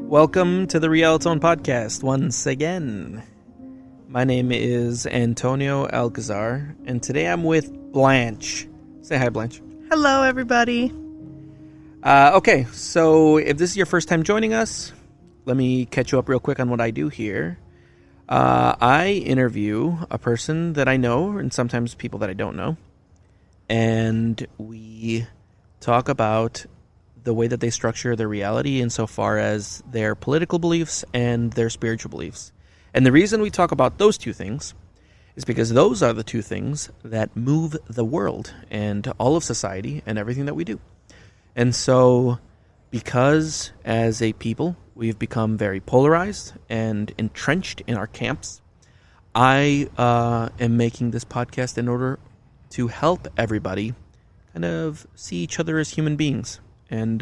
Welcome to the Realtone Podcast once again. My name is Antonio Alcazar, and today I'm with Blanch. Say hi, Blanch. Hello, everybody. Okay, so if this is your first time joining us, let me catch you up real quick on what I do here. I interview a person that I know, and sometimes people that I don't know, and we talk about the way that they structure their reality insofar as their political beliefs and their spiritual beliefs. And the reason we talk about those two things is because those are the two things that move the world and all of society and everything that we do. And so, because as a people, we've become very polarized and entrenched in our camps, I am making this podcast in order to help everybody kind of see each other as human beings and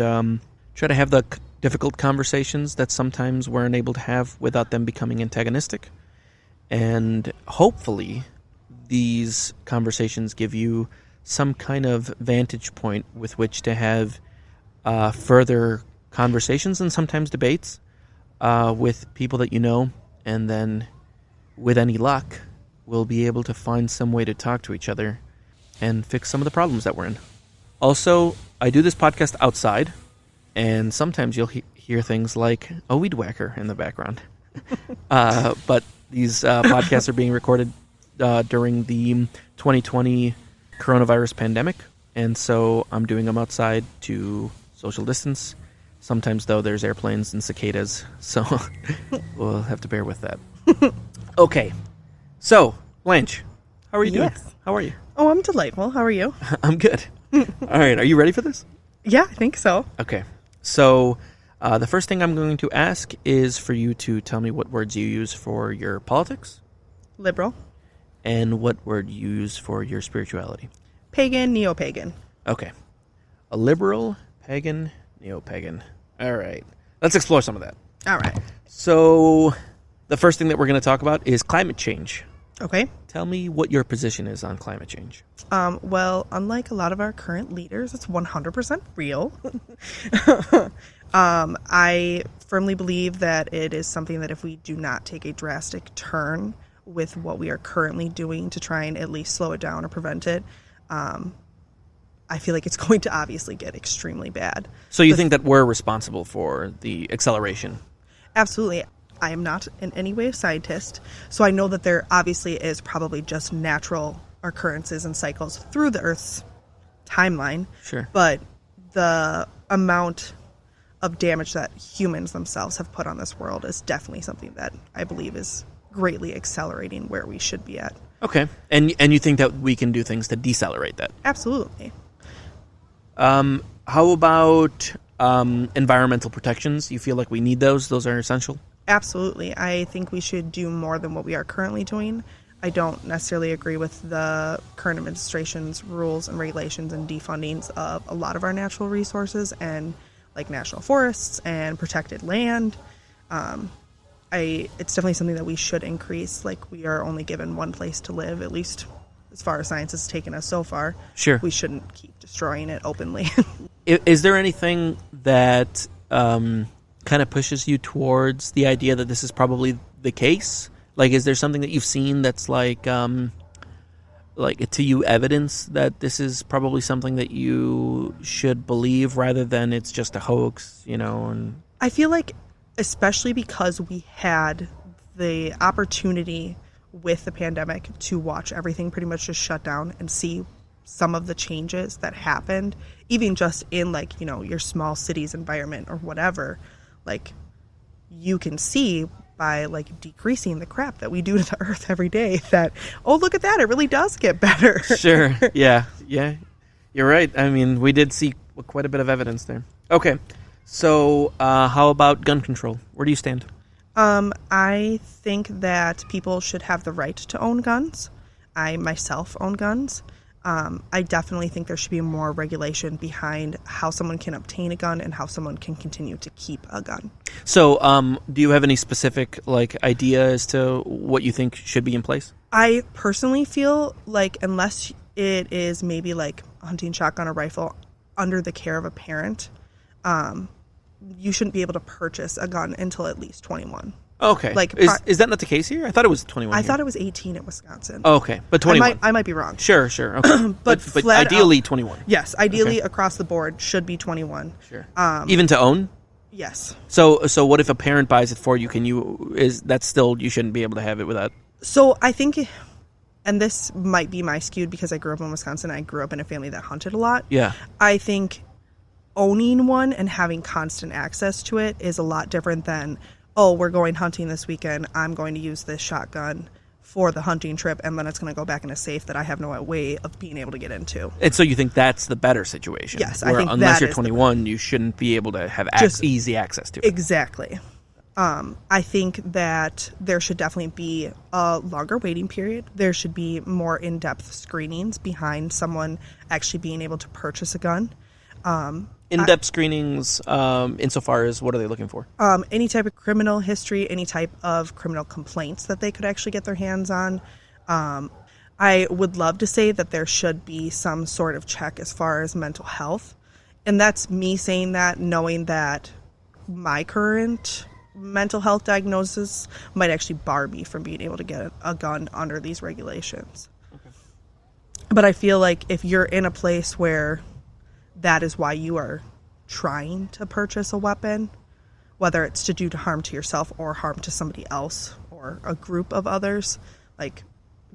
try to have the difficult conversations that sometimes we're unable to have without them becoming antagonistic. And hopefully these conversations give you some kind of vantage point with which to have further conversations and sometimes debates with people that you know, and then with any luck, we'll be able to find some way to talk to each other and fix some of the problems that we're in. Also, I do this podcast outside, and sometimes you'll hear things like a weed whacker in the background. But these podcasts are being recorded during the 2020 coronavirus pandemic, and so I'm doing them outside to social distance. Sometimes, though, there's airplanes and cicadas, so we'll have to bear with that. Okay, so, Blanch, how are you doing? Yes. How are you? Oh, I'm delightful. How are you? I'm good. All right, are you ready for this? Yeah, I think so. Okay, so the first thing I'm going to ask is for you to tell me what words you use for your politics. Liberal. And what word you use for your spirituality. Pagan, Neo-Pagan. Okay. A liberal, pagan, Neo-Pagan. All right. Let's explore some of that. All right. So the first thing that we're going to talk about is climate change. Okay. Tell me what your position is on climate change. Well, unlike a lot of our current leaders, it's 100% real. I firmly believe that it is something that if we do not take a drastic turn with what we are currently doing to try and at least slow it down or prevent it, I feel like it's going to obviously get extremely bad. So you think that we're responsible for the acceleration? Absolutely. I am not in any way a scientist, so I know that there obviously is probably just natural occurrences and cycles through the Earth's timeline. Sure. But the amount of damage that humans themselves have put on this world is definitely something that I believe is greatly accelerating where we should be at. Okay. And you think that we can do things to decelerate that? Absolutely. How about environmental protections? You feel like we need those? Those are essential? Absolutely. I think we should do more than what we are currently doing. I don't necessarily agree with the current administration's rules and regulations and defundings of a lot of our natural resources and like national forests and protected land. It's definitely something that we should increase. Like, we are only given one place to live, at least as far as science has taken us so far. Sure. We shouldn't keep destroying it openly. Is there anything that kind of pushes you towards the idea that this is probably the case? Like, is there something that you've seen that's like to you evidence that this is probably something that you should believe rather than it's just a hoax, you know? And I feel like, especially because we had the opportunity with the pandemic to watch everything pretty much just shut down and see some of the changes that happened, even just in like, you know, your small city's environment or whatever, like you can see by like decreasing the crap that we do to the earth every day that, oh, look at that, it really does get better. Sure. Yeah. You're right. I mean, we did see quite a bit of evidence there. Okay. So how about gun control? Where do you stand? I think that people should have the right to own guns. I myself own guns. I definitely think there should be more regulation behind how someone can obtain a gun and how someone can continue to keep a gun. So, do you have any specific idea as to what you think should be in place? I personally feel like unless it is maybe like a hunting shotgun or rifle under the care of a parent, you shouldn't be able to purchase a gun until at least 21. Okay. Is that not the case here? I thought it was 21. I thought it was 18 in Wisconsin. Oh, okay, but 21. I might be wrong. Sure. Okay. but ideally 21. Yes, ideally across the board should be 21. Sure. Even to own? Yes. So what if a parent buys it for you? You shouldn't be able to have it without? So I think, and this might be my skewed because I grew up in Wisconsin. I grew up in a family that hunted a lot. Yeah. I think owning one and having constant access to it is a lot different than, oh, we're going hunting this weekend. I'm going to use this shotgun for the hunting trip, and then it's going to go back in a safe that I have no way of being able to get into. And so you think that's the better situation? Yes, I think unless that you're 21, you shouldn't be able to have easy access to it. Exactly. I think that there should definitely be a longer waiting period. There should be more in-depth screenings behind someone actually being able to purchase a gun. In-depth screenings, insofar as what are they looking for? Any type of criminal history, any type of criminal complaints that they could actually get their hands on. I would love to say that there should be some sort of check as far as mental health. And that's me saying that, knowing that my current mental health diagnosis might actually bar me from being able to get a gun under these regulations. Okay. But I feel like if you're in a place where that is why you are trying to purchase a weapon, whether it's to do harm to yourself or harm to somebody else or a group of others, like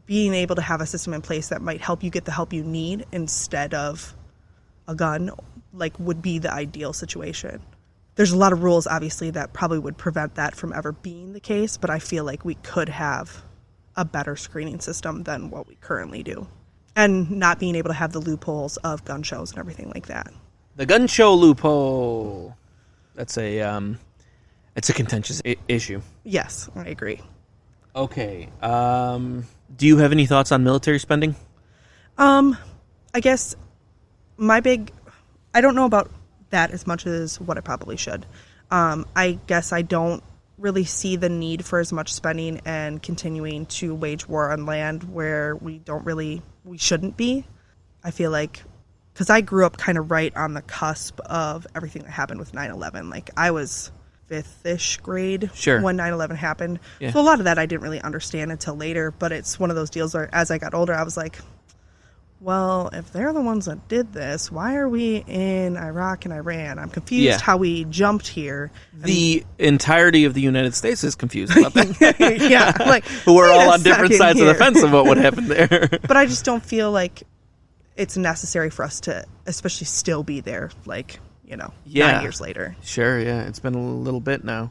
being able to have a system in place that might help you get the help you need instead of a gun, would be the ideal situation. There's a lot of rules, obviously, that probably would prevent that from ever being the case, but I feel like we could have a better screening system than what we currently do. And not being able to have the loopholes of gun shows and everything like that. The gun show loophole. That's it's a contentious issue. Yes, I agree. Okay. Do you have any thoughts on military spending? I guess I don't know about that as much as what I probably should. I guess I don't really see the need for as much spending and continuing to wage war on land where we shouldn't be. I feel like, because I grew up kind of right on the cusp of everything that happened with 9/11. I was 5th-ish grade when 9/11 happened. Yeah. So a lot of that I didn't really understand until later, but it's one of those deals where as I got older, I was like, well, if they're the ones that did this, why are we in Iraq and Iran? I'm confused how we jumped here. The entirety of the United States is confused about that. Yeah. We're all on different sides of the fence of what happened there. But I just don't feel like it's necessary for us to especially still be there, 9 years later. Sure, yeah. It's been a little bit now.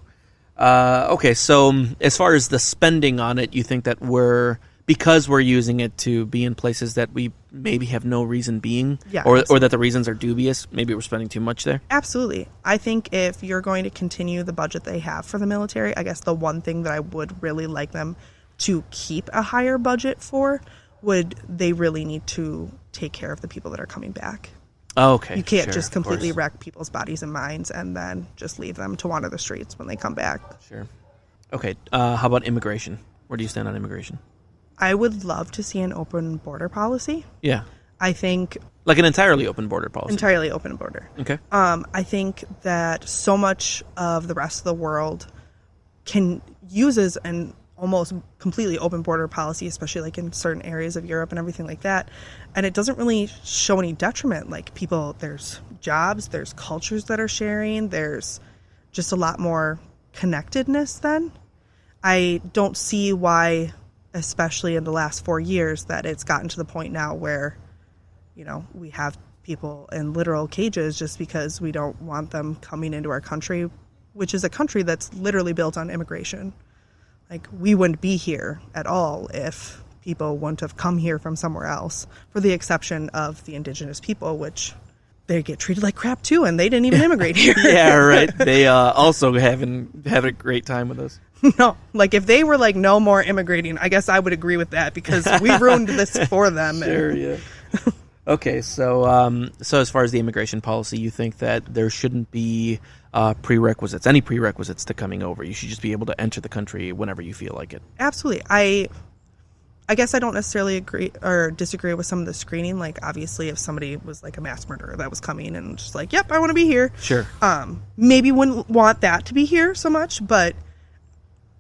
Okay, so as far as the spending on it, you think that because we're using it to be in places that we maybe have no reason being, or that the reasons are dubious, maybe we're spending too much there? Absolutely. I think if you're going to continue the budget they have for the military, I guess the one thing that I would really like them to keep a higher budget for they really need to take care of the people that are coming back. Oh, okay. You can't just completely wreck people's bodies and minds and then just leave them to wander the streets when they come back. Sure. Okay. How about immigration? Where do you stand on immigration? I would love to see an open border policy. Yeah. I think... Like an entirely open border policy? Entirely open border. Okay. I think that so much of the rest of the world uses an almost completely open border policy, especially in certain areas of Europe and everything like that. And it doesn't really show any detriment. There's jobs, there's cultures that are sharing, there's just a lot more connectedness then. I don't see why, especially in the last 4 years, that it's gotten to the point now where, we have people in literal cages just because we don't want them coming into our country, which is a country that's literally built on immigration. We wouldn't be here at all if people wouldn't have come here from somewhere else, for the exception of the indigenous people, which they get treated like crap too, and they didn't even immigrate here. Yeah, right. They also having a great time with us. No, like if they were like no more immigrating, I guess I would agree with that because we ruined this for them. Sure, yeah. Okay, so so as far as the immigration policy, you think that there shouldn't be any prerequisites to coming over. You should just be able to enter the country whenever you feel like it. Absolutely. I guess I don't necessarily agree or disagree with some of the screening. Like, obviously, if somebody was like a mass murderer that was coming and just like, yep, I want to be here. Sure. Maybe wouldn't want that to be here so much, but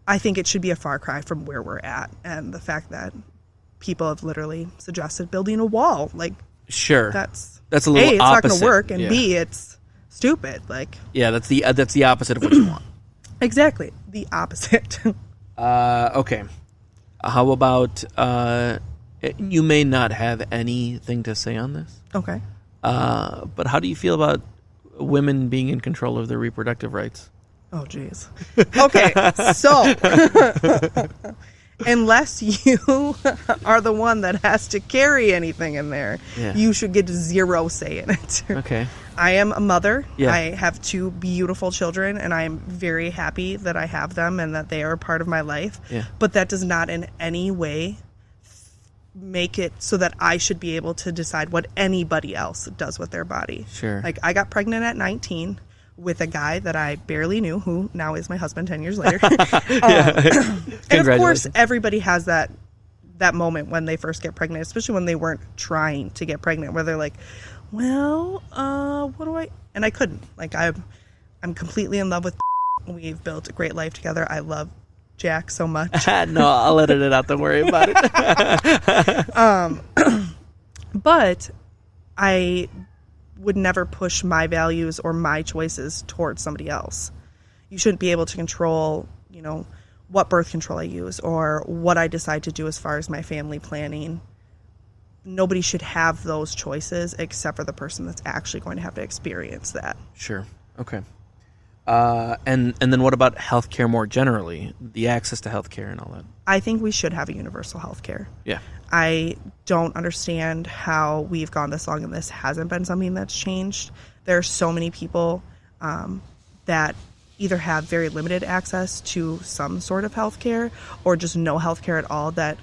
I think it should be a far cry from where we're at. And the fact that people have literally suggested building a wall. Like, sure. That's a little A, it's opposite. not going to work. And yeah. B, it's stupid. Like, yeah, that's the opposite of what you want. Exactly. The opposite. Okay. How about, you may not have anything to say on this. Okay. But how do you feel about women being in control of their reproductive rights? Oh, jeez. Okay, so unless you are the one that has to carry anything in there, you should get zero say in it. Okay. I am a mother. Yeah. I have 2 beautiful children, and I am very happy that I have them and that they are a part of my life. Yeah. But that does not in any way make it so that I should be able to decide what anybody else does with their body. Sure. Like, I got pregnant at 19 with a guy that I barely knew, who now is my husband 10 years later. And of course, everybody has that moment when they first get pregnant, especially when they weren't trying to get pregnant, where they're like, well, what do I... And I couldn't. Like, I'm completely in love with We've built a great life together. I love Jack so much. No, I'll edit it out. Don't worry about it. But I would never push my values or my choices towards somebody else. You shouldn't be able to control, what birth control I use or what I decide to do as far as my family planning. Nobody should have those choices except for the person that's actually going to have to experience that. Sure. Okay. And then what about healthcare more generally? The access to healthcare and all that? I think we should have a universal healthcare. Yeah. I don't understand how we've gone this long and this hasn't been something that's changed. There are so many people that either have very limited access to some sort of healthcare or just no healthcare at all that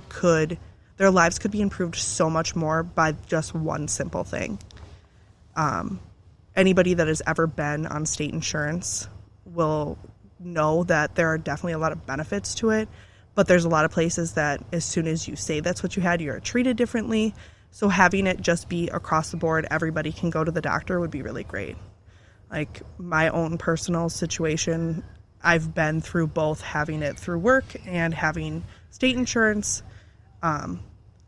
their lives could be improved so much more by just one simple thing. Anybody that has ever been on state insurance will know that there are definitely a lot of benefits to it, but there's a lot of places that as soon as you say that's what you had, you're treated differently. So having it just be across the board, everybody can go to the doctor would be really great. Like my own personal situation, I've been through both having it through work and having state insurance. And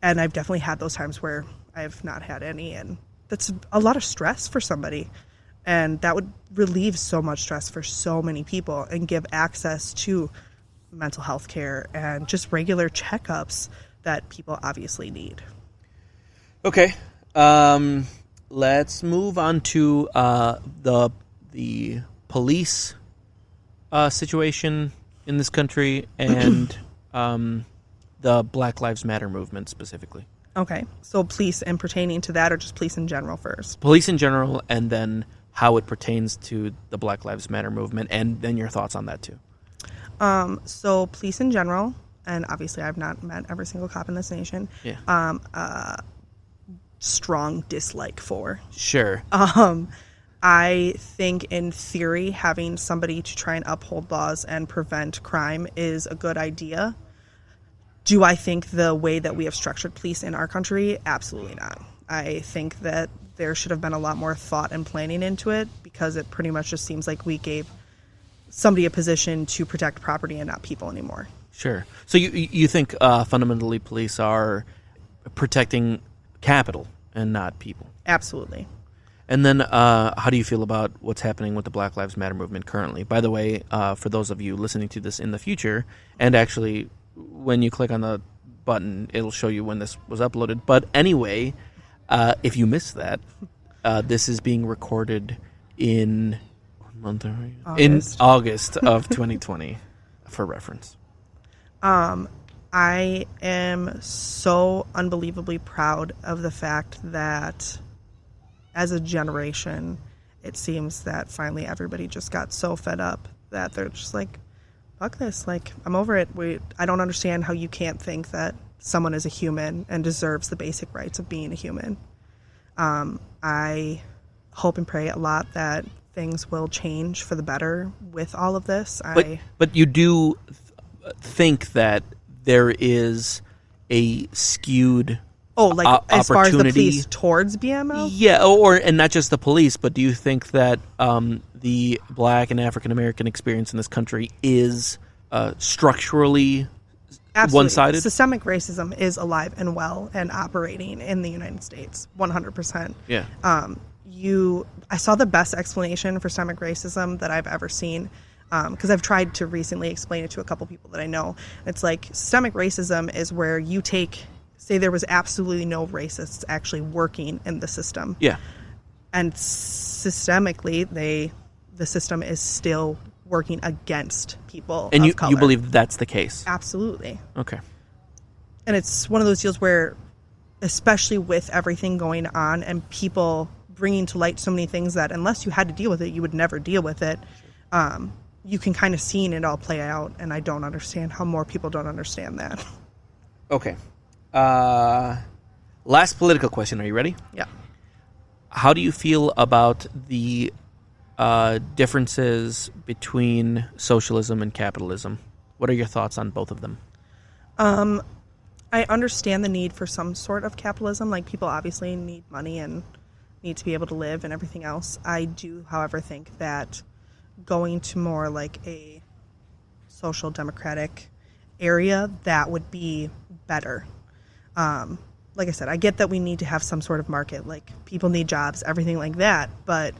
I've definitely had those times where I've not had any, and that's a lot of stress for somebody. And that would relieve so much stress for so many people and give access to mental health care and just regular checkups that people obviously need. Okay. Let's move on to the police situation in this country and the Black Lives Matter movement specifically. Okay. So police and pertaining to that, or just police in general first? Police in general, and then how it pertains to the Black Lives Matter movement, and then your thoughts on that too. So police in general, and obviously I've not met every single cop in this nation. Yeah. Strong dislike for. Sure. I think in theory having somebody to try and uphold laws and prevent crime is a good idea. Do I think the way that we have structured police in our country? Absolutely not. I think that there should have been a lot more thought and planning into it, because it pretty much just seems like we gave somebody a position to protect property and not people anymore. Sure. So you think fundamentally police are protecting capital and not people? Absolutely. And then how do you feel about what's happening with the Black Lives Matter movement currently? By the way, for those of you listening to this in the future, and actually when you click on the button, it'll show you when this was uploaded. But anyway, if you missed that, this is being recorded in August of 2020 for reference. I am so unbelievably proud of the fact that as a generation, it seems that finally everybody just got so fed up that they're just like, fuck this. Like, I'm over it. I don't understand how you can't think that someone is a human and deserves the basic rights of being a human. I hope and pray a lot that things will change for the better with all of this. But you do think that there is a skewed as far as the opportunity police towards BMO? Yeah, and not just the police, but do you think that the Black and African American experience in this country is structurally Absolutely. one-sided? Systemic racism is alive and well and operating in the United States, 100%. Yeah. I saw the best explanation for systemic racism that I've ever seen, because I've tried to recently explain it to a couple people that I know. It's like systemic racism is where you say there was absolutely no racists actually working in the system. Yeah. And systemically, the system is still working against people and of color. You believe that's the case? Absolutely. Okay. And it's one of those deals where, especially with everything going on and people bringing to light so many things that unless you had to deal with it, you would never deal with it. You can kind of see it all play out, and I don't understand how more people don't understand that. Okay. Last political question. Are you ready? Yeah. How do you feel about the differences between socialism and capitalism? What are your thoughts on both of them? I understand the need for some sort of capitalism. Like, people obviously need money and need to be able to live and everything else. I do, however, think that going to more like a social democratic area, that would be better. Like I said, I get that we need to have some sort of market, like people need jobs, everything like that, but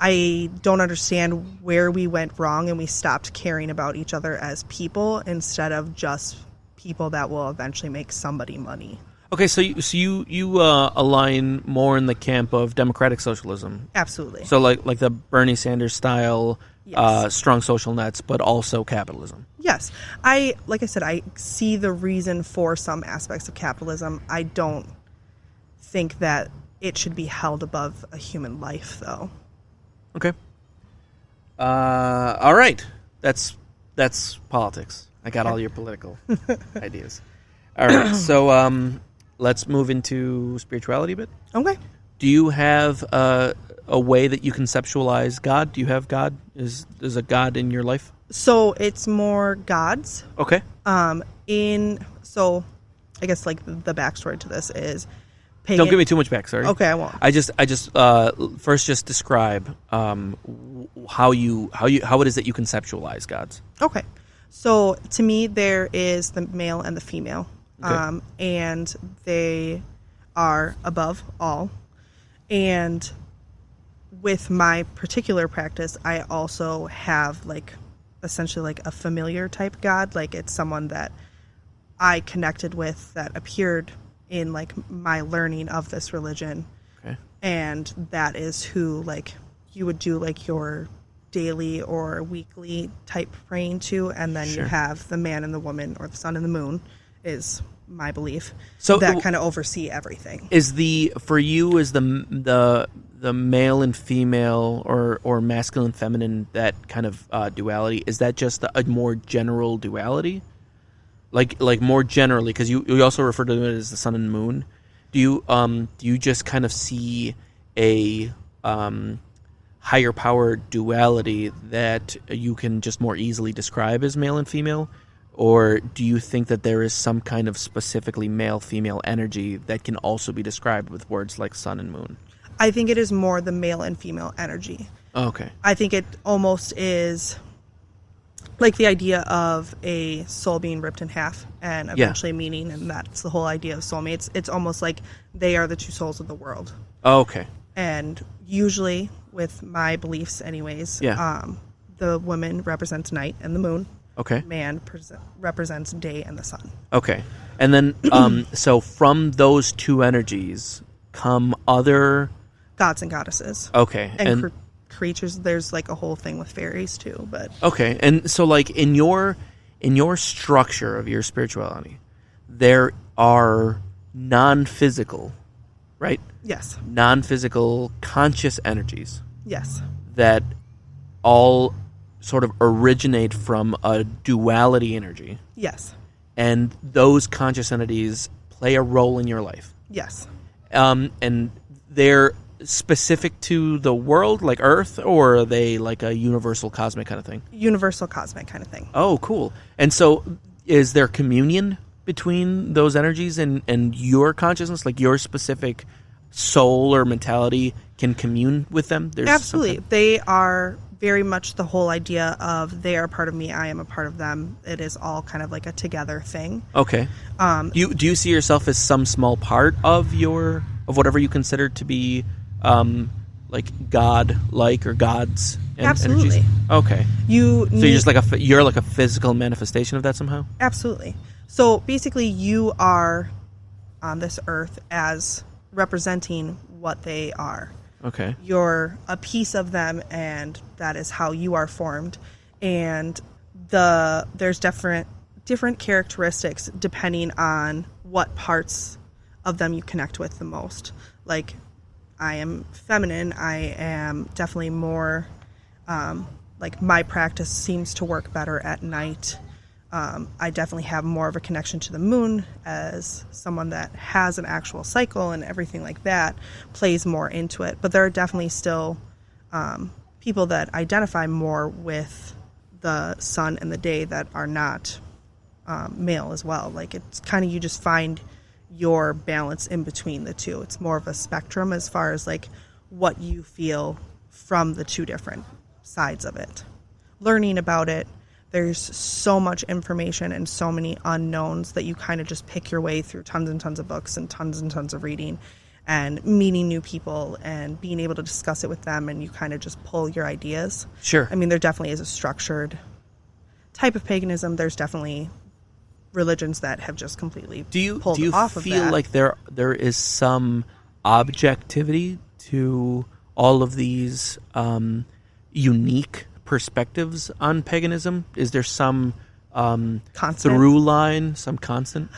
I don't understand where we went wrong and we stopped caring about each other as people instead of just people that will eventually make somebody money. Okay, so you align more in the camp of democratic socialism. Absolutely. So like the Bernie Sanders style, Yes. strong social nets, but also capitalism. Yes. Like I said, I see the reason for some aspects of capitalism. I don't think that it should be held above a human life, though. Okay. All right. That's politics. I got all your political ideas. All right. So let's move into spirituality a bit. Okay. Do you have a way that you conceptualize God? Do you have God? Is a God in your life? So it's more gods. Okay. So I guess like the backstory to this is pagan. Don't give me too much backstory. Okay, I won't. I just first just describe how it is that you conceptualize gods. Okay. So to me, there is the male and the female, Okay. and they are above all. And with my particular practice, I also have like essentially like a familiar type god. Like, it's someone that I connected with that appeared in like my learning of this religion. Okay. And that is who like you would do like your daily or weekly type praying to, and then Sure. you have the man and the woman, or the sun and the moon, is my belief. So that kind of oversee everything. Is the male and female or masculine feminine, that kind of duality, is that just a more general duality? Like more generally, because you also refer to it as the sun and moon. Do you just kind of see a higher power duality that you can just more easily describe as male and female? Or do you think that there is some kind of specifically male-female energy that can also be described with words like sun and moon? I think it is more the male and female energy. Oh, okay. I think it almost is like the idea of a soul being ripped in half and eventually meeting, and that's the whole idea of soulmates. It's almost like they are the two souls of the world. Oh, okay. And usually, with my beliefs anyways, the woman represents night and the moon. Okay. Man represents day and the sun. Okay. And then, so from those two energies come other... Gods and goddesses. Okay. And creatures. There's like a whole thing with fairies too, but... Okay. And so like in your structure of your spirituality, there are non-physical, right? Yes. Non-physical conscious energies Yes. that all sort of originate from a duality energy, Yes. and those conscious entities play a role in your life. Yes. And they're specific to the world, like Earth, or are they like a universal cosmic kind of thing? Universal cosmic kind of thing. Oh, cool. And so is there communion between those energies and your consciousness, like your specific soul or mentality can commune with them? There's Absolutely. They are very much the whole idea of they are a part of me, I am a part of them. It is all kind of like a together thing. Okay. Do you see yourself as some small part of whatever you consider to be like God-like or God's Absolutely. energies? Okay. You're just like you're like a physical manifestation of that somehow? Absolutely. So basically you are on this earth as representing what they are. Okay. You're a piece of them, and that is how you are formed. And there's different characteristics depending on what parts of them you connect with the most. Like, I am feminine. I am definitely more, like, my practice seems to work better at night. I definitely have more of a connection to the moon as someone that has an actual cycle, and everything like that plays more into it. But there are definitely still people that identify more with the sun and the day that are not male as well. Like, it's kind of, you just find your balance in between the two. It's more of a spectrum as far as like what you feel from the two different sides of it. Learning about it, there's so much information and so many unknowns that you kind of just pick your way through tons and tons of books and tons of reading and meeting new people and being able to discuss it with them, and you kind of just pull your ideas. Sure. I mean, there definitely is a structured type of paganism. There's definitely religions that have just completely pulled off of that. Do you feel like there is some objectivity to all of these unique perspectives on paganism? Is there some constant through line, some constant?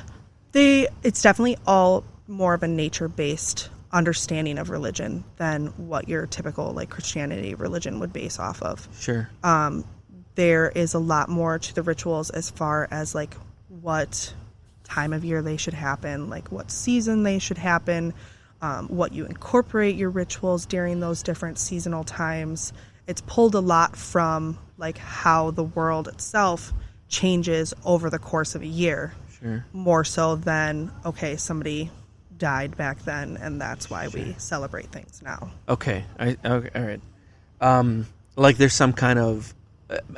It's definitely all more of a nature-based understanding of religion than what your typical like Christianity religion would base off of. Sure. There is a lot more to the rituals as far as like what time of year they should happen, like what season they should happen, what you incorporate your rituals during those different seasonal times. It's pulled a lot from like how the world itself changes over the course of a year. Sure. More so than, okay, somebody died back then and that's why we celebrate things now. Okay. Okay. All right. Like there's some kind of,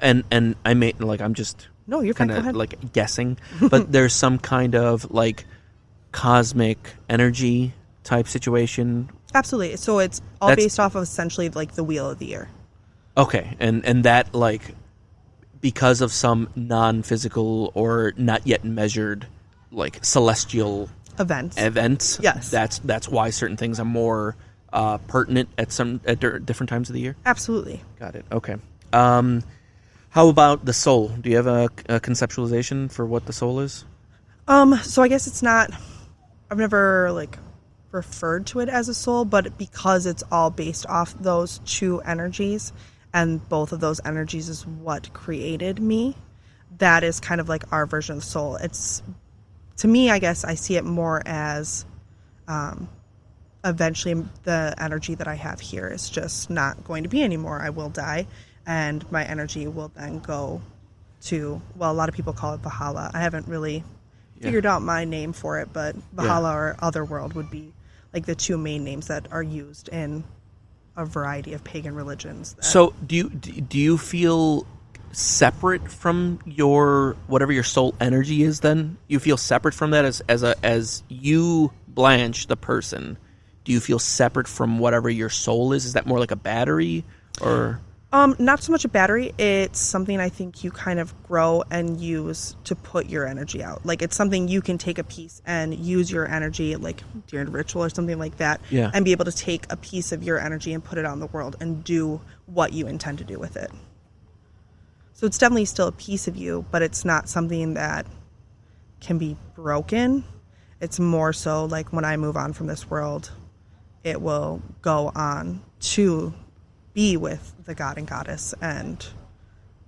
and I may, like, I'm just no, you're kind of like guessing, but there's some kind of like cosmic energy type situation. Absolutely. So it's all based off of essentially like the wheel of the year. Okay, and that, like, because of some non-physical or not yet measured, like, celestial events. Yes, that's why certain things are more pertinent at different times of the year. Absolutely. Got it. Okay. How about the soul? Do you have a conceptualization for what the soul is? So I guess it's not. I've never like referred to it as a soul, but because it's all based off those two energies. And both of those energies is what created me. That is kind of like our version of soul. It's, to me, I guess I see it more as eventually the energy that I have here is just not going to be anymore. I will die, and my energy will then go to, well, a lot of people call it Valhalla. I haven't really figured out my name for it, but Valhalla or Otherworld would be like the two main names that are used in a variety of pagan religions. So do you feel separate from your whatever your soul energy is? Then you feel separate from that as you, Blanch, the person. Do you feel separate from whatever your soul is? Is that more like a battery or? Not so much a battery. It's something I think you kind of grow and use to put your energy out. Like, it's something you can take a piece and use your energy, like during a ritual or something like that, and be able to take a piece of your energy and put it out in the world and do what you intend to do with it. So it's definitely still a piece of you, but it's not something that can be broken. It's more so like when I move on from this world, it will go on to be with the god and goddess and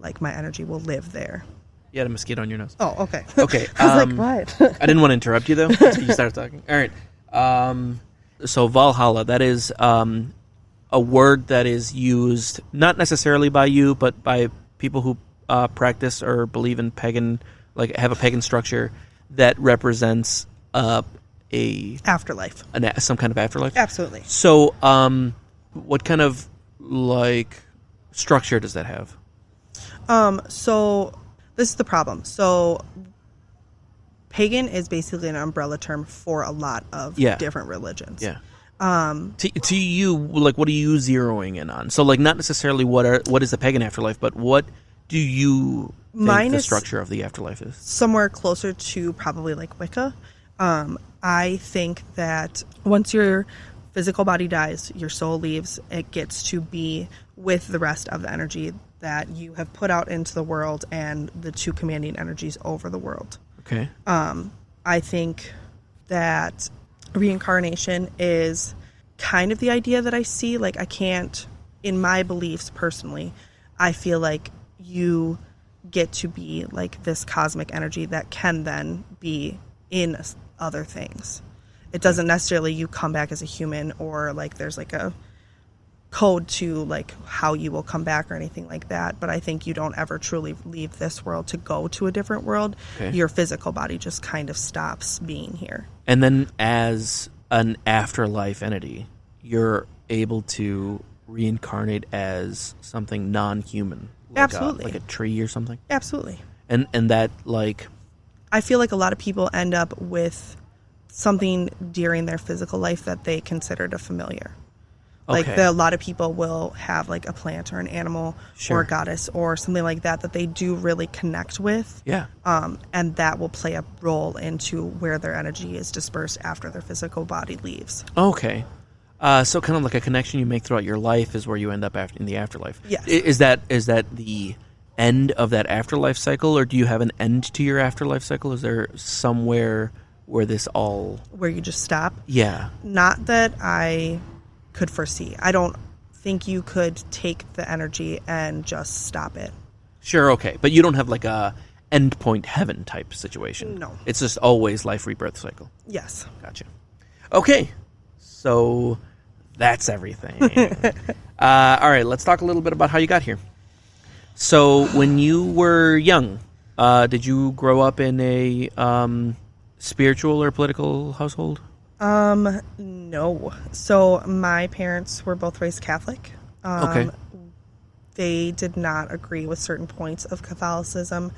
like my energy will live there. You had a mosquito on your nose. Oh, okay. Okay. I was like, what? I didn't want to interrupt you, though, until you started talking. All right. So Valhalla, that is a word that is used not necessarily by you, but by people who practice or believe in pagan, like have a pagan structure that represents a afterlife, some kind of afterlife. Absolutely. So, what kind of like structure does that have? So this is the problem. So pagan is basically an umbrella term for a lot of different religions. Yeah. To you, like, what are you zeroing in on? So, like, not necessarily what is the pagan afterlife, but what do you think the structure of the afterlife is? Somewhere closer to probably like Wicca. I think that once your physical body dies, your soul leaves, it gets to be with the rest of the energy that you have put out into the world and the two commanding energies over the world. Okay. I think that reincarnation is kind of the idea that I see. Like, I can't, in my beliefs personally, I feel like you get to be like this cosmic energy that can then be in other things. It doesn't necessarily you come back as a human, or like there's like a code to like how you will come back or anything like that, but I think you don't ever truly leave this world to go to a different world. Okay. Your physical body just kind of stops being here. And then as an afterlife entity, you're able to reincarnate as something non-human. Like Absolutely. Like a tree or something? Absolutely. And that, like... I feel like a lot of people end up with something during their physical life that they considered a familiar. Like, a lot of people will have, like, a plant or an animal or a goddess or something like that they do really connect with. Yeah. And that will play a role into where their energy is dispersed after their physical body leaves. Okay. So kind of like a connection you make throughout your life is where you end up in the afterlife. Yes. Is that the end of that afterlife cycle, or do you have an end to your afterlife cycle? Is there somewhere where this all... Where you just stop? Yeah. Not that I could foresee. I don't think you could take the energy and just stop it. Sure, okay. But you don't have like a endpoint heaven type situation. No. It's just always life rebirth cycle. Yes. Gotcha. Okay. So that's everything. All right, let's talk a little bit about how you got here. So when you were young, did you grow up in a spiritual or political household? No. So my parents were both raised Catholic. Okay. They did not agree with certain points of Catholicism.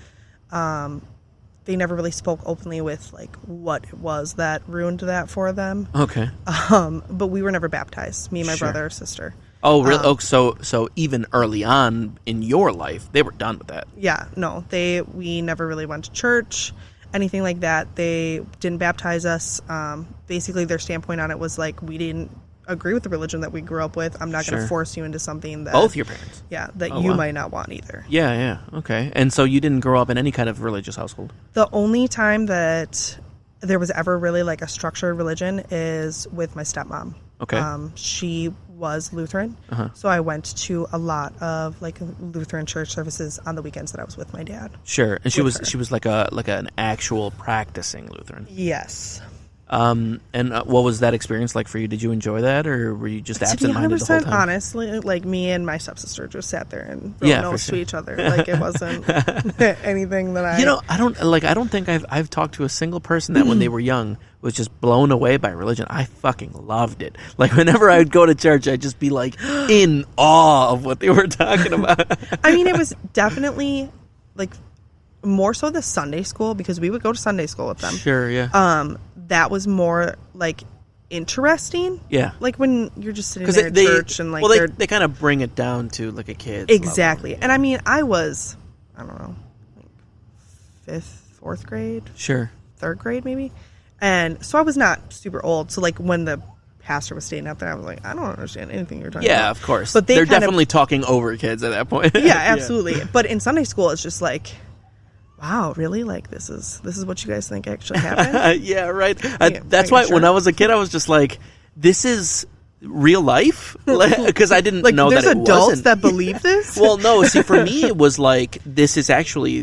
They never really spoke openly with like what it was that ruined that for them. Okay. But we were never baptized, me and my brother or sister. Oh, really? So even early on in your life, they were done with that. Yeah, no. We never really went to church, anything like that. They didn't baptize us. Basically, their standpoint on it was like, we didn't agree with the religion that we grew up with. I'm not going to force you into something that... Both your parents? Yeah, that you might not want either. Yeah, okay. And so you didn't grow up in any kind of religious household? The only time that there was ever really like a structured religion is with my stepmom. Okay. She was Lutheran, so I went to a lot of like Lutheran church services on the weekends that I was with my dad. Sure, and she was like an actual practicing Lutheran. Yes. And what was that experience like for you? Did you enjoy that, or were you just absent-minded the whole time? Honestly, like me and my stepsister just sat there and wrote notes to each other. Like it wasn't anything that I... You know, I don't think I've talked to a single person that when they were young was just blown away by religion. I fucking loved it. Like whenever I would go to church, I'd just be like in awe of what they were talking about. I mean, it was definitely like more so the Sunday school, because we would go to Sunday school with them. Sure, yeah. That was more like interesting. Yeah. Like when you're just sitting there in church and like... Well, they kind of bring it down to like a kid's Exactly. level. And I mean, I was, I don't know, like 5th, 4th grade. Sure. 3rd grade maybe. And so I was not super old. So like when the pastor was standing up there, I was like, I don't understand anything you're talking about. Yeah, of course. But they're definitely talking over kids at that point. Yeah, absolutely. Yeah. But in Sunday school, it's just like... Wow, really? Like this is what you guys think actually happened? Yeah, right. That's why when I was a kid, I was just like, this is real life? Because I didn't know that it there's adults wasn't. that believe this? Well, no. See, for me, it was like, this is actually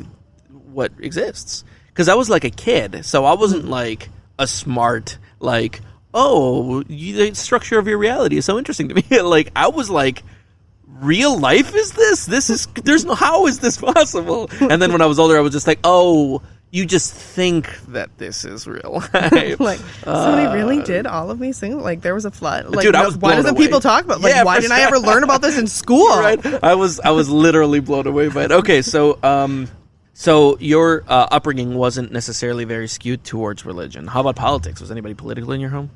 what exists. Because I was like a kid, so I wasn't like a smart, like, oh, the structure of your reality is so interesting to me. Like, I was like, real life is this? How is this possible? And then when I was older, I was just like, oh, you just think that this is real life. Like, somebody really did all of these things? Like, there was a flood? Like, dude, I was why blown doesn't away. people talk about? Like, Yeah, why for didn't I sure. ever learn about this in school? Right? I was literally blown away by it. Okay, so your upbringing wasn't necessarily very skewed towards religion. How about politics? Was anybody political in your home?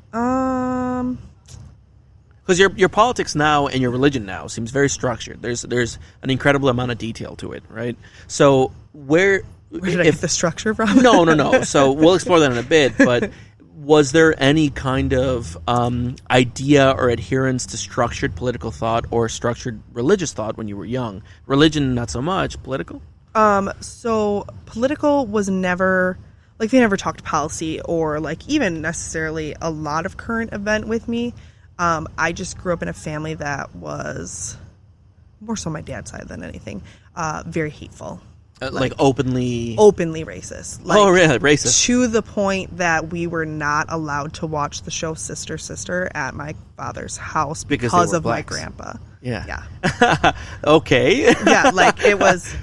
Because your politics now and your religion now seems very structured. There's an incredible amount of detail to it, right? So Where did I get the structure from? No. So we'll explore that in a bit. But was there any kind of idea or adherence to structured political thought or structured religious thought when you were young? Religion, not so much. Political? So political was never, like, they never talked policy or, like, even necessarily a lot of current event with me. I just grew up in a family that was, more so my dad's side than anything, very hateful. Like openly racist. Like, oh, really? Racist. To the point that we were not allowed to watch the show Sister, Sister at my father's house because of blacks. my grandpa. Yeah. Yeah. Okay. Yeah, like, it was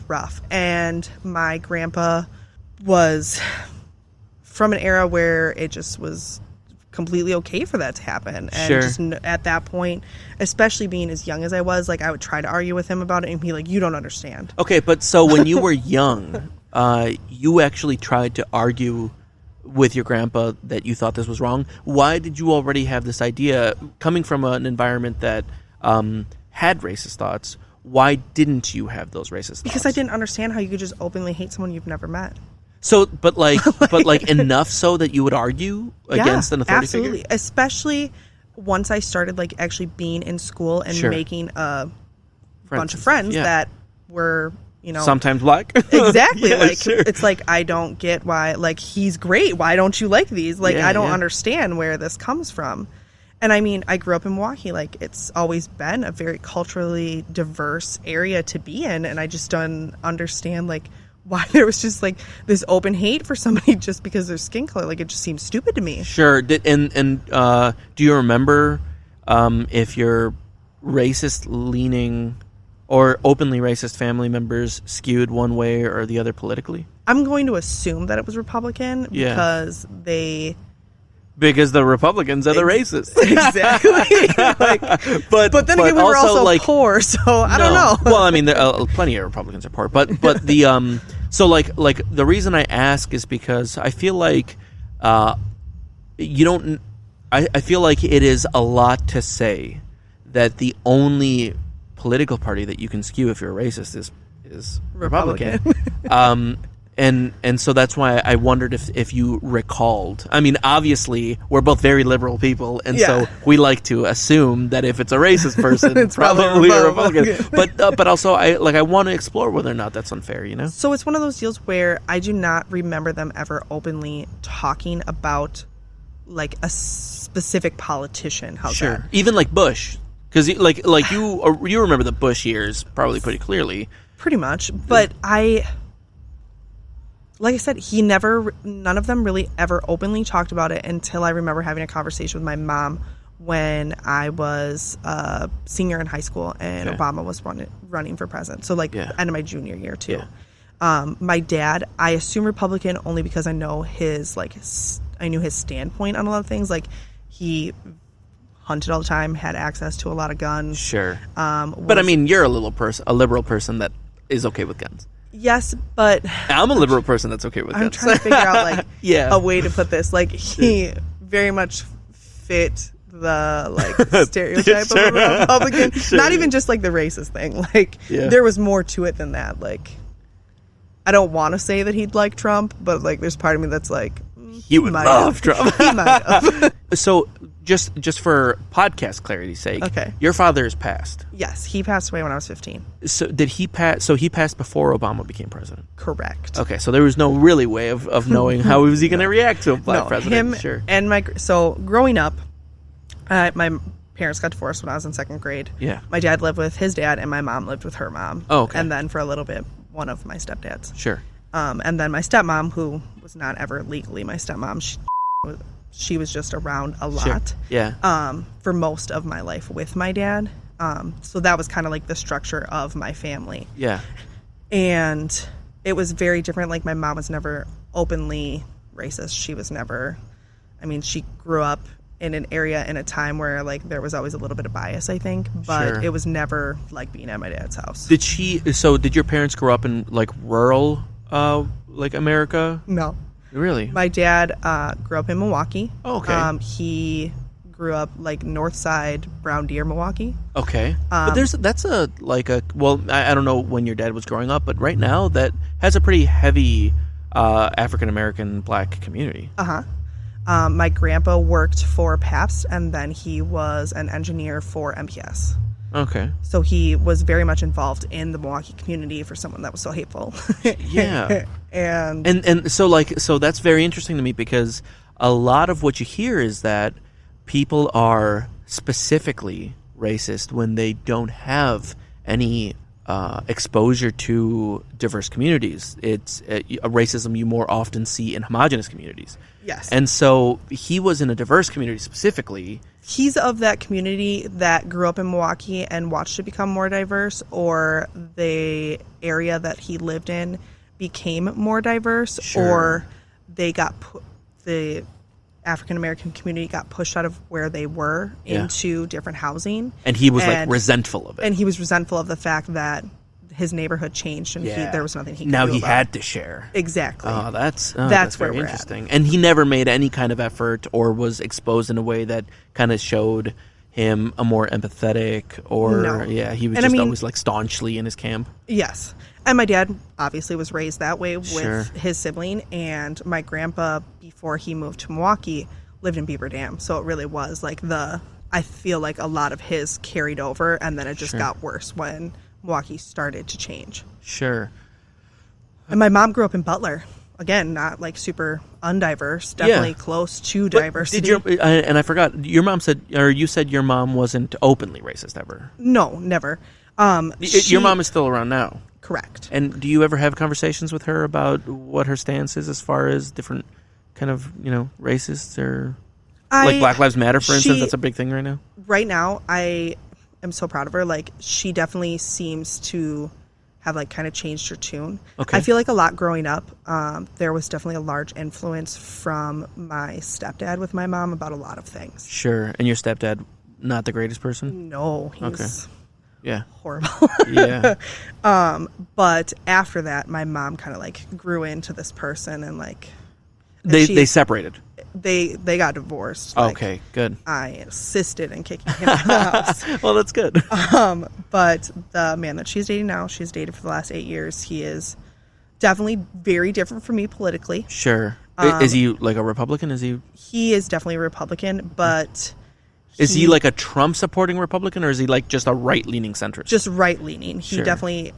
rough. And my grandpa was from an era where it just was completely okay for that to happen. And Sure. just at that point, especially being as young as I was, like, I would try to argue with him about it and be like, you don't understand. Okay, but so when you were young, you actually tried to argue with your grandpa that you thought this was wrong. Why did you already have this idea coming from an environment that had racist thoughts? Why didn't you have those racist thoughts? Because I didn't understand how you could just openly hate someone you've never met. So, but enough so that you would argue against an authority absolutely. figure? Especially once I started, like, actually being in school and Sure. making a bunch of friends that were, you know, sometimes black. exactly. Yeah, like, sure. it's like, I don't get why, like, he's great. Why don't you like these? Like, Yeah, I don't yeah. understand where this comes from. And I mean, I grew up in Milwaukee. Like, it's always been a very culturally diverse area to be in. And I just don't understand, like, why there was just, like, this open hate for somebody just because of their skin color. Like, it just seems stupid to me. Sure. And do you remember if your racist-leaning or openly racist family members skewed one way or the other politically? I'm going to assume that it was Republican because Because the Republicans are the racists. Exactly. Like, but then again, we were also like, poor, so I don't know. Well, I mean, plenty of Republicans are poor, but the so like the reason I ask is because I feel like you don't. I feel like it is a lot to say that the only political party that you can skew if you're a racist is Republican. And so that's why I wondered if you recalled. I mean, obviously, we're both very liberal people, and so we like to assume that if it's a racist person, it's probably a Republican. But also, I want to explore whether or not that's unfair, you know? So it's one of those deals where I do not remember them ever openly talking about, like, a specific politician. How's that? Even like Bush. Because you remember the Bush years probably pretty clearly. Pretty much. But like I said, none of them really ever openly talked about it until I remember having a conversation with my mom when I was a senior in high school and Obama was running for president. So, like, end of my junior year, too. Yeah. My dad, I assume Republican only because I know I knew his standpoint on a lot of things. Like, he hunted all the time, had access to a lot of guns. Sure. But I mean, you're a liberal person that is okay with guns. Yes, but I'm a liberal person that's okay with guns. I'm trying to figure out, like, a way to put this. Like, he very much fit the, like, stereotype of a Republican. Not even just, like, the racist thing. Like, there was more to it than that. Like, I don't want to say that he'd like Trump, but, like, there's part of me that's like, he would love Trump. He might have. So, just for podcast clarity's sake, your father is passed. Yes, he passed away when I was 15. So did he pass? So he passed before Obama became president. Correct. Okay, so there was no really way of knowing how was he going to react to a black president. Him and so growing up, My parents got divorced when I was in second grade. Yeah. My dad lived with his dad, and my mom lived with her mom. Oh, okay. And then for a little bit, one of my stepdads. Sure. And then my stepmom, who was not ever legally my stepmom, she was just around a lot. Sure. Yeah. For most of my life with my dad. So that was kind of like the structure of my family. Yeah. And it was very different. Like, my mom was never openly racist. She was never, I mean, she grew up in an area in a time where, like, there was always a little bit of bias, I think, but Sure. it was never like being at my dad's house. Did your parents grow up in, like, rural, like, America? No. Really? My dad grew up in Milwaukee. Oh, okay. He grew up, like, north side, Brown Deer, Milwaukee. Okay. But that's I don't know when your dad was growing up, but right now that has a pretty heavy African-American black community. Uh-huh. My grandpa worked for Pabst, and then he was an engineer for MPS. Okay. So he was very much involved in the Milwaukee community for someone that was so hateful. Yeah. and so that's very interesting to me, because a lot of what you hear is that people are specifically racist when they don't have any exposure to diverse communities. It's a racism you more often see in homogenous communities. yes. And so he was in a diverse community specifically. He's of that community that grew up in Milwaukee and watched it become more diverse, or the area that he lived in became more diverse, Sure. or they got the African American community got pushed out of where they were into different housing. And he was like resentful of it. And he was resentful of the fact that his neighborhood changed and there was nothing he could now do he about had to share. Exactly. Oh, that's where very we're interesting. And he never made any kind of effort or was exposed in a way that kind of showed him a more empathetic or No. he was always like staunchly in his camp. Yes. And my dad obviously was raised that way with Sure. his sibling, and my grandpa, before he moved to Milwaukee, lived in Beaver Dam. So it really was like I feel like a lot of his carried over, and then it just Sure. got worse when Milwaukee started to change. Sure. And my mom grew up in Butler. Again, not like super undiverse, definitely close to diversity. And I forgot, your mom said, or you said your mom wasn't openly racist ever. No, never. Your mom is still around now. Correct. And do you ever have conversations with her about what her stance is as far as different kind of, racists or like Black Lives Matter, for instance? That's a big thing right now. Right now, I am so proud of her. Like, she definitely seems to have like kind of changed her tune. Okay. I feel like a lot growing up, there was definitely a large influence from my stepdad with my mom about a lot of things. Sure. And your stepdad, not the greatest person? No, he's horrible. Yeah. But after that, my mom kind of like grew into this person, and like they separated. They got divorced. Okay, good. I assisted in kicking him out of the house. Well, that's good. But the man that she's dating now, she's dated for the last 8 years. He is definitely very different from me politically. Sure. Is he like a Republican? He is definitely a Republican, but is he like a Trump supporting Republican, or is he like just a right leaning centrist? Just right leaning. He definitely.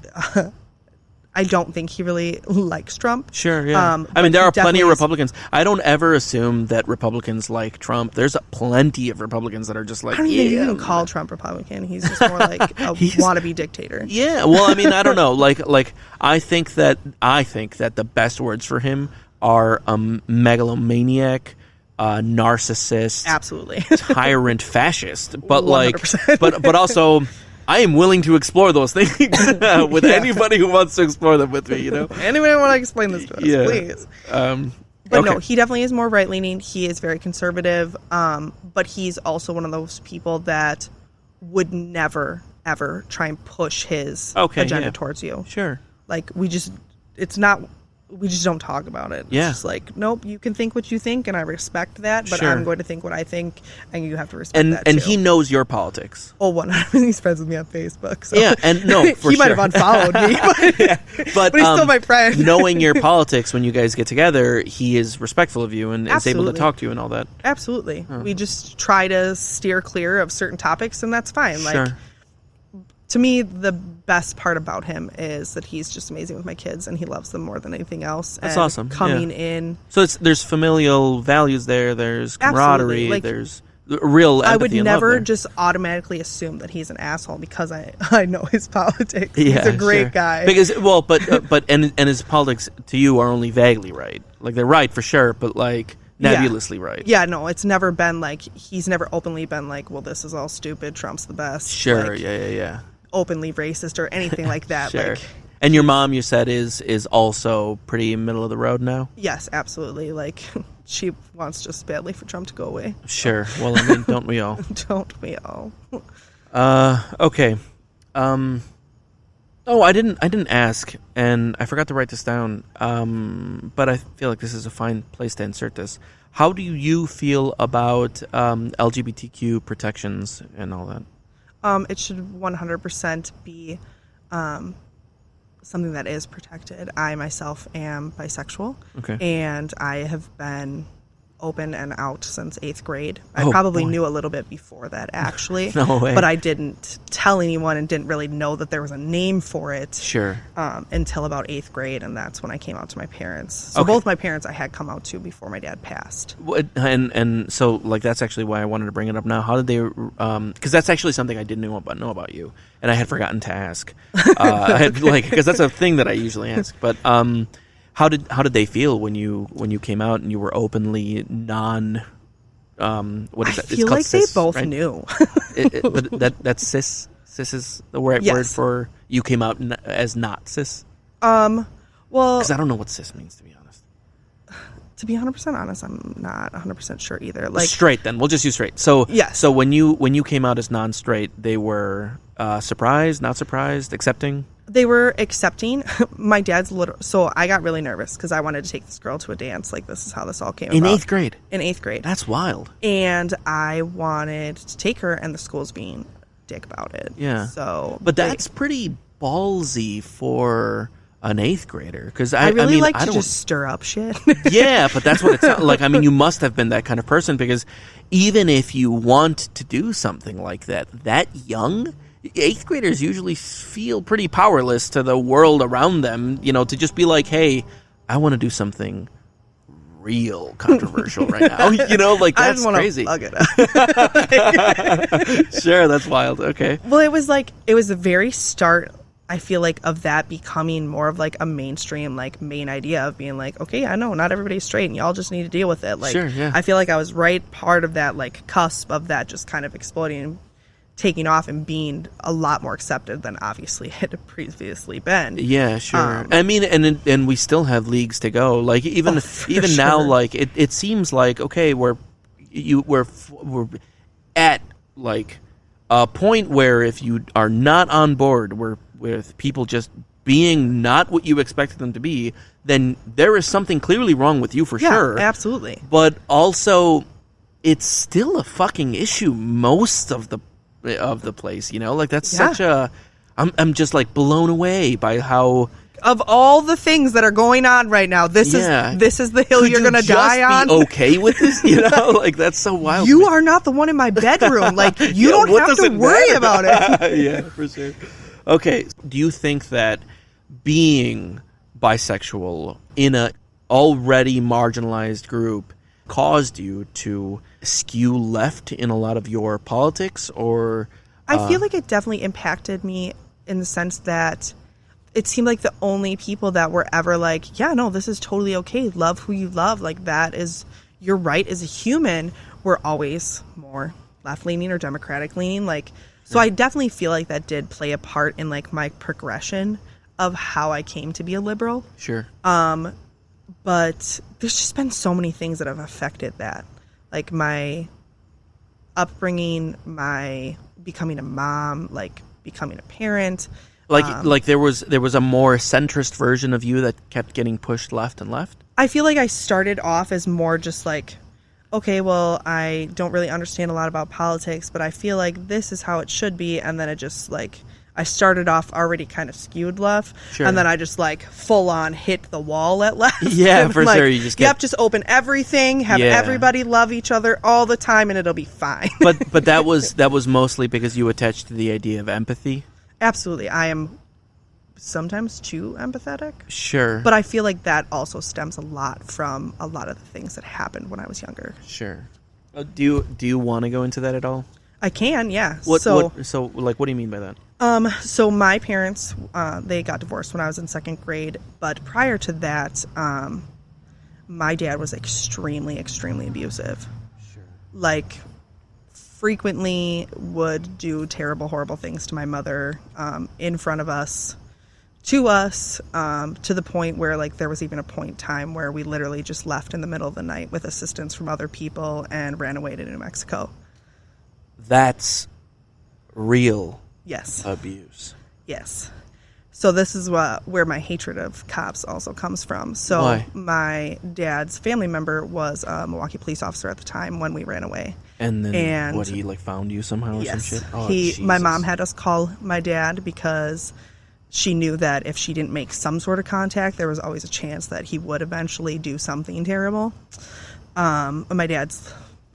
I don't think he really likes Trump. Sure, yeah. I mean, there are plenty of Republicans. I don't ever assume that Republicans like Trump. There's plenty of Republicans that are just like, I don't think you can call Trump Republican. He's just more like a wannabe dictator. Yeah, well, I mean, I don't know. Like I think that the best words for him are megalomaniac, narcissist, absolutely, tyrant, fascist. But 100%. but also, I am willing to explore those things with anybody who wants to explore them with me, Anybody want to explain this to us, please. But no, he definitely is more right-leaning. He is very conservative, but he's also one of those people that would never, ever try and push his agenda towards you. Sure. Like, we just don't talk about it. Yeah. It's just like, nope, you can think what you think, and I respect that, but Sure. I'm going to think what I think, and you have to respect that, and too. he knows your politics. Oh, 100%. He's friends with me on Facebook. So. Yeah, and no, for he sure. might have unfollowed me, but he's still my friend. Knowing your politics, when you guys get together, he is respectful of you and is able to talk to you and all that. Absolutely. We just try to steer clear of certain topics, and that's fine. Sure. Like, to me, the best part about him is that he's just amazing with my kids, and he loves them more than anything else. That's and awesome. Coming in. So there's familial values there. There's camaraderie. Like, there's real empathy I would and never love there. just automatically assume that he's an asshole because I know his politics. Yeah, He's a great sure. guy. Because but his politics to you are only vaguely right. Like they're right for sure, but like nebulously right. Yeah, no, it's never been like he's never openly been like, well, this is all stupid. Trump's the best. Sure. Like, Yeah. openly racist or anything like that. Sure. Like, and your mom, you said, is also pretty middle of the road now? yes, absolutely. Like, she wants just badly for Trump to go away. Sure. Well, I mean, don't we all? Don't we all? Okay. Oh, I didn't ask, and I forgot to write this down. But I feel like this is a fine place to insert this. How do you feel about LGBTQ protections and all that? It should 100% be something that is protected. I myself am bisexual, Okay. and I have been open and out since 8th grade. I Oh, probably boy. knew a little bit before that, actually. No way. But I didn't tell anyone and didn't really know that there was a name for it Sure. until about 8th grade, and that's when I came out to my parents. So Okay. both my parents I had come out to before my dad passed. And so like that's actually why I wanted to bring it up now. How did they? Because that's actually something I didn't know about you, and I had forgotten to ask. I had because that's a thing that I usually ask. But how did they feel when you came out and you were openly non? What is I that? feel called like cis, they both right? knew. But that's cis. Cis is the right Yes. word for you came out as not cis. Well, Because I don't know what cis means, to be honest. to be 100% honest, I'm not 100% sure either. Like, Straight, then we'll just use straight. So Yes. So when you came out as non-straight, they were surprised, not surprised, accepting. they were accepting. My dad's so I got really nervous because I wanted to take this girl to a dance. Like, this is how this all came In about. 8th grade. In 8th grade. That's wild. And I wanted to take her, and the school's being dick about it. Yeah. So, But that's pretty ballsy for an 8th grader. Because I really mean, like I to don't. just stir up shit. Yeah, but that's what it sounds like. I mean, you must have been that kind of person because even if you want to do something like that young, 8th graders usually feel pretty powerless to the world around them, to just be like, hey, I want to do something real controversial right now. Like I that's didn't want crazy. to plug it up. Sure, that's wild. Okay. Well, it was the very start, I feel like, of that becoming more of like a mainstream, like, main idea of being like, okay, I know not everybody's straight and y'all just need to deal with it. Like, Sure, yeah. I feel like I was right part of that, like, cusp of that just kind of exploding and taking off and being a lot more accepted than obviously it had previously been. Yeah, sure. I mean, and we still have leagues to go. Like even now, sure. like it seems like okay, we're at like a point where if you are not on board with people just being not what you expected them to be, then there is something clearly wrong with you for Yeah, sure. absolutely. But also, it's still a fucking issue most of the place. Like that's Yeah. such a. I'm just like blown away by how. Of all the things that are going on right now, this is the hill Could you're you going to die just be on. okay with this, like that's so wild. You are not the one in my bedroom. Like, you don't what have does to it worry matter? about it. Yeah, for sure. Okay, do you think that being bisexual in a already marginalized group caused you to skew left in a lot of your politics, or I feel like it definitely impacted me in the sense that it seemed like the only people that were ever like, yeah, no, this is totally okay. Love who you love. Like, that is your right as a human. Were always more left-leaning or Democratic-leaning. Like, so I definitely feel like that did play a part in, like, my progression of how I came to be a liberal. sure? But there's just been so many things that have affected that. Like, my upbringing, my becoming a mom, like, becoming a parent. Like there was a more centrist version of you that kept getting pushed left and left. I feel like I started off as more just like, okay, well, I don't really understand a lot about politics, but I feel like this is how it should be. And then it just, like, I started off already kind of skewed left. Sure. And then I just, like, full on hit the wall at left. Yeah, And, for like, sure. You just get... Yep, just open everything, have Yeah. everybody love each other all the time, and it'll be fine. But that was mostly because you attached to the idea of empathy. Absolutely. I am sometimes too empathetic. Sure. But I feel like that also stems a lot from a lot of the things that happened when I was younger. Sure. Do you want to go into that at all? I can, yeah. What do you mean by that? So my parents, they got divorced when I was in second grade, but prior to that, my dad was extremely, extremely abusive. Sure. Like, frequently would do terrible, horrible things to my mother, in front of us, to us, to the point where, like, there was even a point in time where we literally just left in the middle of the night with assistance from other people and ran away to New Mexico. That's real Yes. abuse. Yes. So this is where my hatred of cops also comes from. So Why? My dad's family member was a Milwaukee police officer at the time when we ran away. And then what, he like found you somehow or Yes. some shit? Oh, My Jesus. mom had us call my dad because she knew that if she didn't make some sort of contact, there was always a chance that he would eventually do something terrible. My dad's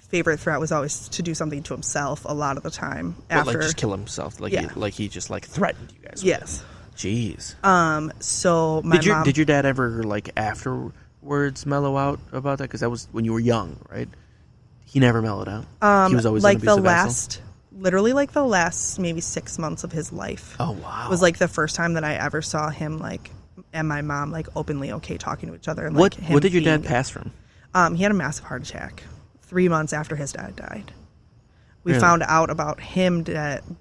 favorite threat was always to do something to himself a lot of the time. But, like, just kill himself. Like, Yeah. he just like threatened you guys. with Yes. it. Jeez. So my mom... Did your dad ever, like, afterwards mellow out about that? Because that was when you were young, right? He never mellowed out. He was always like an abusive literally like the last maybe 6 months of his life. Oh, wow. Was like the first time that I ever saw him, like, and my mom, like, openly okay talking to each other. And, like, What did your dad pass from? He had a massive heart attack 3 months after his dad died. We Really? found out about him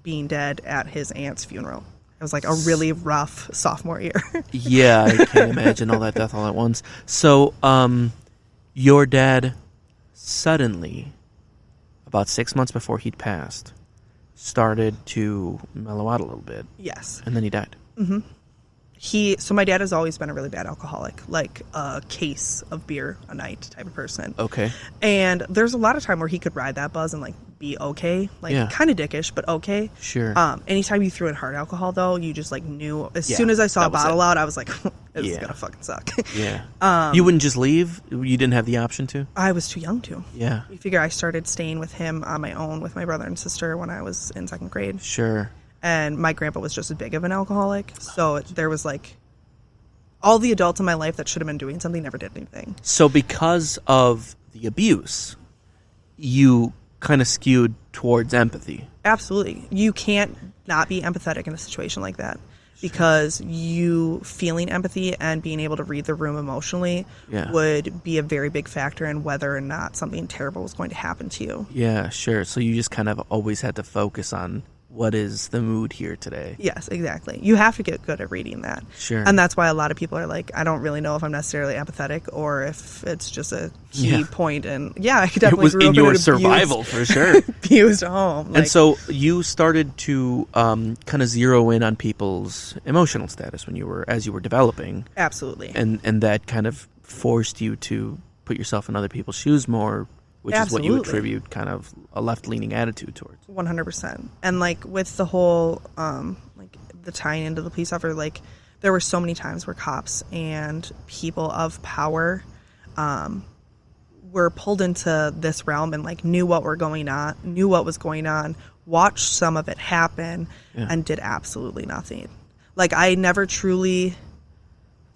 being dead at his aunt's funeral. It was like a really rough sophomore year. Yeah, I can't imagine all that death all at once. So, your dad suddenly, about 6 months before he'd passed, started to mellow out a little bit, Yes. and then he died. So my dad has always been a really bad alcoholic, like a case of beer a night type of person. Okay. And there's a lot of time where he could ride that buzz and, like, be okay, like, Yeah. kind of dickish, but okay. Sure. Anytime you threw in hard alcohol, though, you just, like, knew as Yeah, soon as I saw a that was bottle it. out, I was like, this is Yeah. gonna fucking suck. Yeah. You wouldn't just leave? You didn't have the option to? I was too young to. Yeah. You figure I started staying with him on my own with my brother and sister when I was in second grade, Sure. and my grandpa was just as big of an alcoholic, so there was, like, all the adults in my life that should have been doing something never did anything. So because of the abuse, you kind of skewed towards empathy. Absolutely. You can't not be empathetic in a situation like that, because you feeling empathy and being able to read the room emotionally Yeah. would be a very big factor in whether or not something terrible was going to happen to you. Yeah, sure. So you just kind of always had to focus on what is the mood here today. Yes, exactly. You have to get good at reading that. Sure. And that's why a lot of people are like, I don't really know if I'm necessarily empathetic or if it's just a key Yeah. point. And yeah, I could It definitely was grew in up your an survival for sure. abused home. And so you started to kind of zero in on people's emotional status as you were developing, absolutely. and that kind of forced you to put yourself in other people's shoes more, which is what you Absolutely. attribute kind of a left-leaning attitude towards. 100%. And like with the whole like the tying into the police officer, like there were so many times where cops and people of power were pulled into this realm and like knew what was going on, watched some of it happen, Yeah. and did absolutely nothing. Like I never truly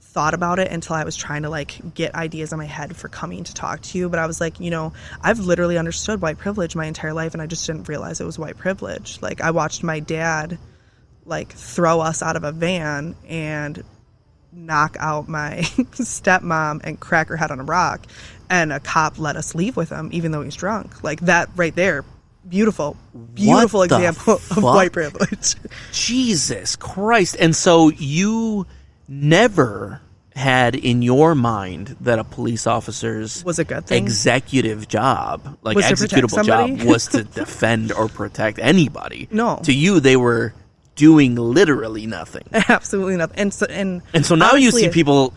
thought about it until I was trying to like get ideas in my head for coming to talk to you, but I was like, I've literally understood white privilege my entire life, and I just didn't realize it was white privilege. Like I watched my dad like throw us out of a van and knock out my stepmom and crack her head on a rock, and a cop let us leave with him even though he's drunk. Like that right there, beautiful What the example of fuck? white privilege. Jesus Christ. And so you never had in your mind that a police officer's Was a good thing. executive job, like Was to protect executable somebody? job, was to defend or protect anybody. No. To you, they were doing literally nothing. Absolutely nothing. And So now you honestly, see people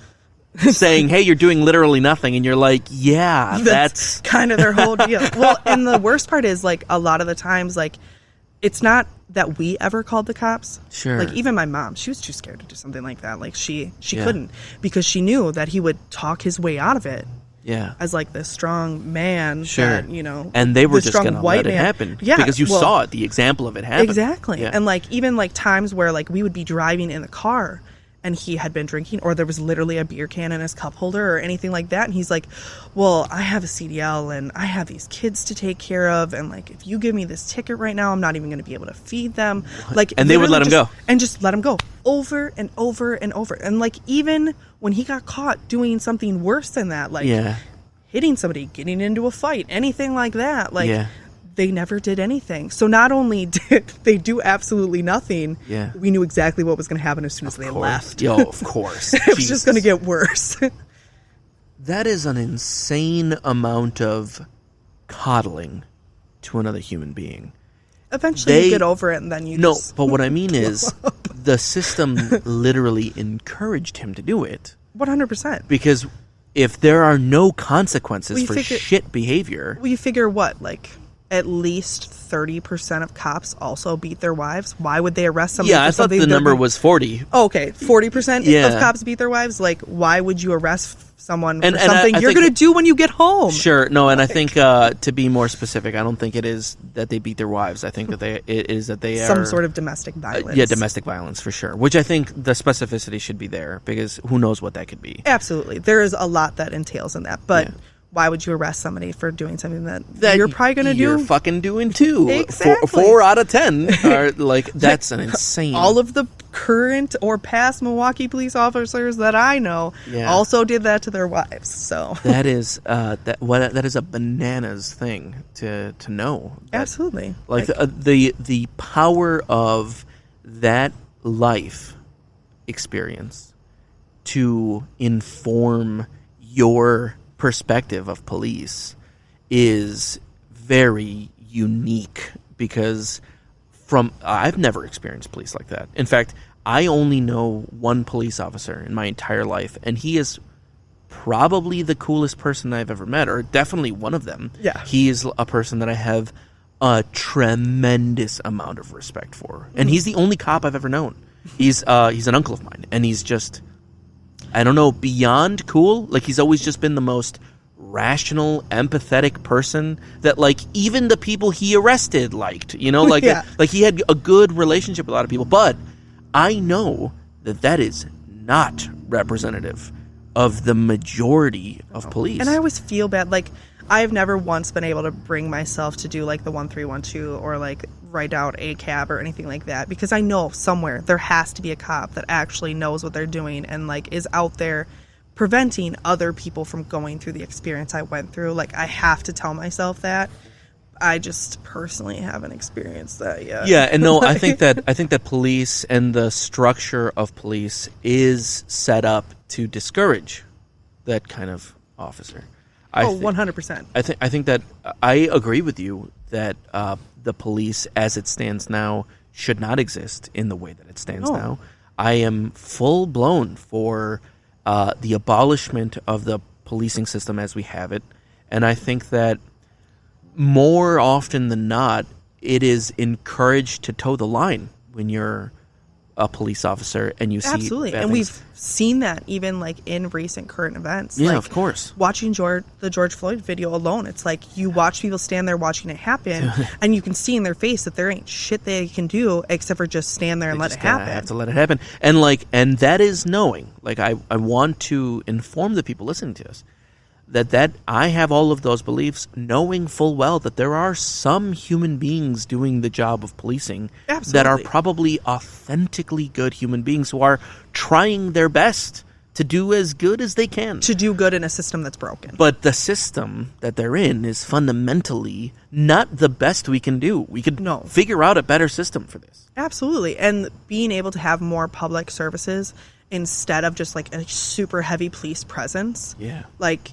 saying, hey, you're doing literally nothing. And you're like, yeah, that's kind of their whole deal. Well, and the worst part is like a lot of the times, like it's not that we ever called the cops. Sure. Like even my mom, she was too scared to do something like that. Like she Yeah. couldn't, because she knew that he would talk his way out of it yeah. as like this strong man. Sure. That, And they were the just strong going to white let it man. happen. Yeah, Because you well, saw it, the example of it happen. Exactly. Yeah. And like even like times where like we would be driving in the car and he had been drinking, or there was literally a beer can in his cup holder or anything like that. And he's like, well, I have a CDL and I have these kids to take care of. And like, if you give me this ticket right now, I'm not even going to be able to feed them. Like, and they would let him go. And just let him go over and over and over. And like, even when he got caught doing something worse than that, like hitting somebody, getting into a fight, anything like that, like they never did anything. So not only did they do absolutely nothing, we knew exactly what was going to happen as soon as they left. Yo, of course. It was just going to get worse. That is an insane amount of coddling to another human being. Eventually you get over it, and then you just... but what I mean is the system literally encouraged him to do it. 100%. Because if there are no consequences for shit behavior... Well, you figure what, like... At least 30% of cops also beat their wives. Why would they arrest somebody? Yeah, I thought the number was 40. Oh, okay, 40% of cops beat their wives. Like, why would you arrest someone for something you're going to do when you get home? Sure, no, and I think to be more specific, I don't think it is that they beat their wives. I think that it is that they are some sort of domestic violence. Yeah, domestic violence for sure. Which I think the specificity should be there, because who knows what that could be. Absolutely, there is a lot that entails in that, but. Yeah. Why would you arrest somebody for doing something that you're probably going to do? You're fucking doing too. Exactly. 4 out of 10 are like, that's an insane. All of the current or past Milwaukee police officers that I know also did that to their wives. So that is that is a bananas thing to know. Absolutely. Like the power of that life experience to inform your perspective of police is very unique, because I've never experienced police like that. In fact, I only know one police officer in my entire life, and he is probably the coolest person I've ever met, or definitely one of them. Yeah. He is a person that I have a tremendous amount of respect for. And he's the only cop I've ever known. He's an uncle of mine, and he's just, I don't know, beyond cool. Like, he's always just been the most rational, empathetic person that, like, even the people he arrested liked, you know, like, like he had a good relationship with a lot of people. But I know that is not representative of the majority of police. And I always feel bad. Like, I've never once been able to bring myself to do like the 1312 or like write out a cab or anything like that, because I know somewhere there has to be a cop that actually knows what they're doing and like is out there preventing other people from going through the experience I went through. Like, I have to tell myself that. I just personally haven't experienced that yet. Yeah, and no, I think that police and the structure of police is set up to discourage that kind of officer. 100%. I think that I agree with you that the police, as it stands now, should not exist in the way that it stands now. I am full blown for the abolishment of the policing system as we have it, and I think that more often than not, it is encouraged to toe the line when you're a police officer and you see absolutely, and we've seen that even like in recent current events. Yeah, like, of course. Watching the George Floyd video alone, it's like you watch people stand there watching it happen, and you can see in their face that there ain't shit they can do except for just stand there and let it happen. Have to let it happen, and that is knowing. Like, I want to inform the people listening to us that I have all of those beliefs, knowing full well that there are some human beings doing the job of policing that are probably authentically good human beings who are trying their best to do as good as they can. To do good in a system that's broken. But the system that they're in is fundamentally not the best we can do. We could figure out a better system for this. Absolutely. And being able to have more public services instead of just like a super heavy police presence. Yeah. Like,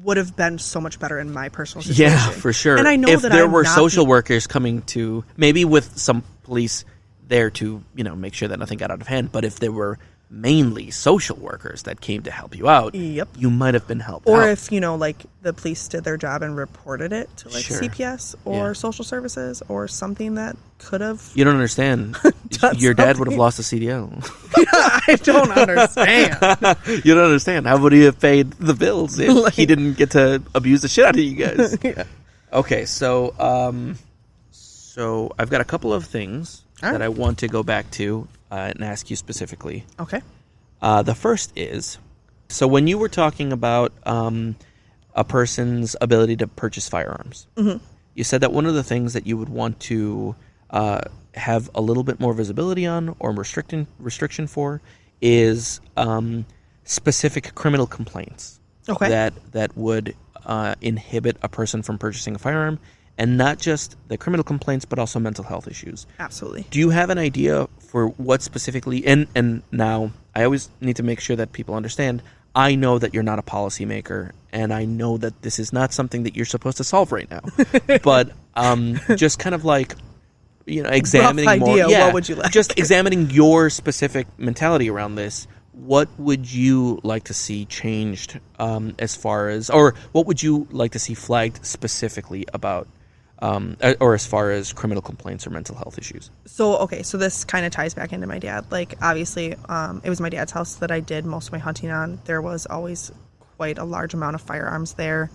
would have been so much better in my personal situation. Yeah, for sure. And I know if that there were social workers coming to, maybe with some police there to, make sure that nothing got out of hand, but if there were mainly social workers that came to help you out, you might have been helped or out. If, like the police did their job and reported it to like CPS or social services or something that could have... You don't understand. Your dad would have lost a CDL. I don't understand. You don't understand. How would he have paid the bills if he didn't get to abuse the shit out of you guys? Okay, so I've got a couple of things that I want to go back to and ask you specifically. Okay. The first is, so when you were talking about a person's ability to purchase firearms, you said that one of the things that you would want to have a little bit more visibility on or restriction for is specific criminal complaints that would inhibit a person from purchasing a firearm, and not just the criminal complaints, but also mental health issues. Absolutely. Do you have an idea for what specifically, and now I always need to make sure that people understand, I know that you're not a policymaker, and I know that this is not something that you're supposed to solve right now, but just kind of like, examining rough idea, more. Yeah, what would you like? Just examining your specific mentality around this. What would you like to see changed as far as, or what would you like to see flagged specifically about, or as far as criminal complaints or mental health issues? So this kind of ties back into my dad. Like, obviously, it was my dad's house that I did most of my hunting on. There was always quite a large amount of firearms there.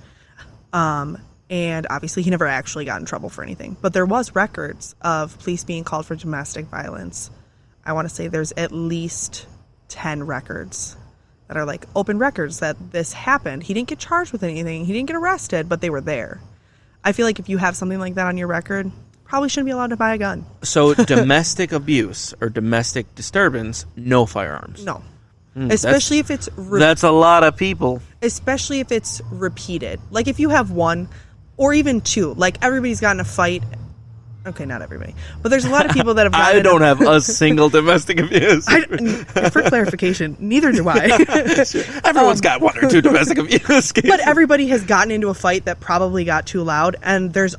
And obviously he never actually got in trouble for anything. But there was records of police being called for domestic violence. I want to say there's at least 10 records that are like open records that this happened. He didn't get charged with anything. He didn't get arrested, but they were there. I feel like if you have something like that on your record, probably shouldn't be allowed to buy a gun. So domestic abuse or domestic disturbance, no firearms. No. Especially if it's... that's a lot of people. Especially if it's repeated. Like, if you have one or even two. Like, everybody's gotten a fight. Okay, not everybody. But there's a lot of people that have gotten... I don't have a single domestic abuse. For clarification, neither do I. Everyone's got one or two domestic abuse cases. But everybody has gotten into a fight that probably got too loud, and there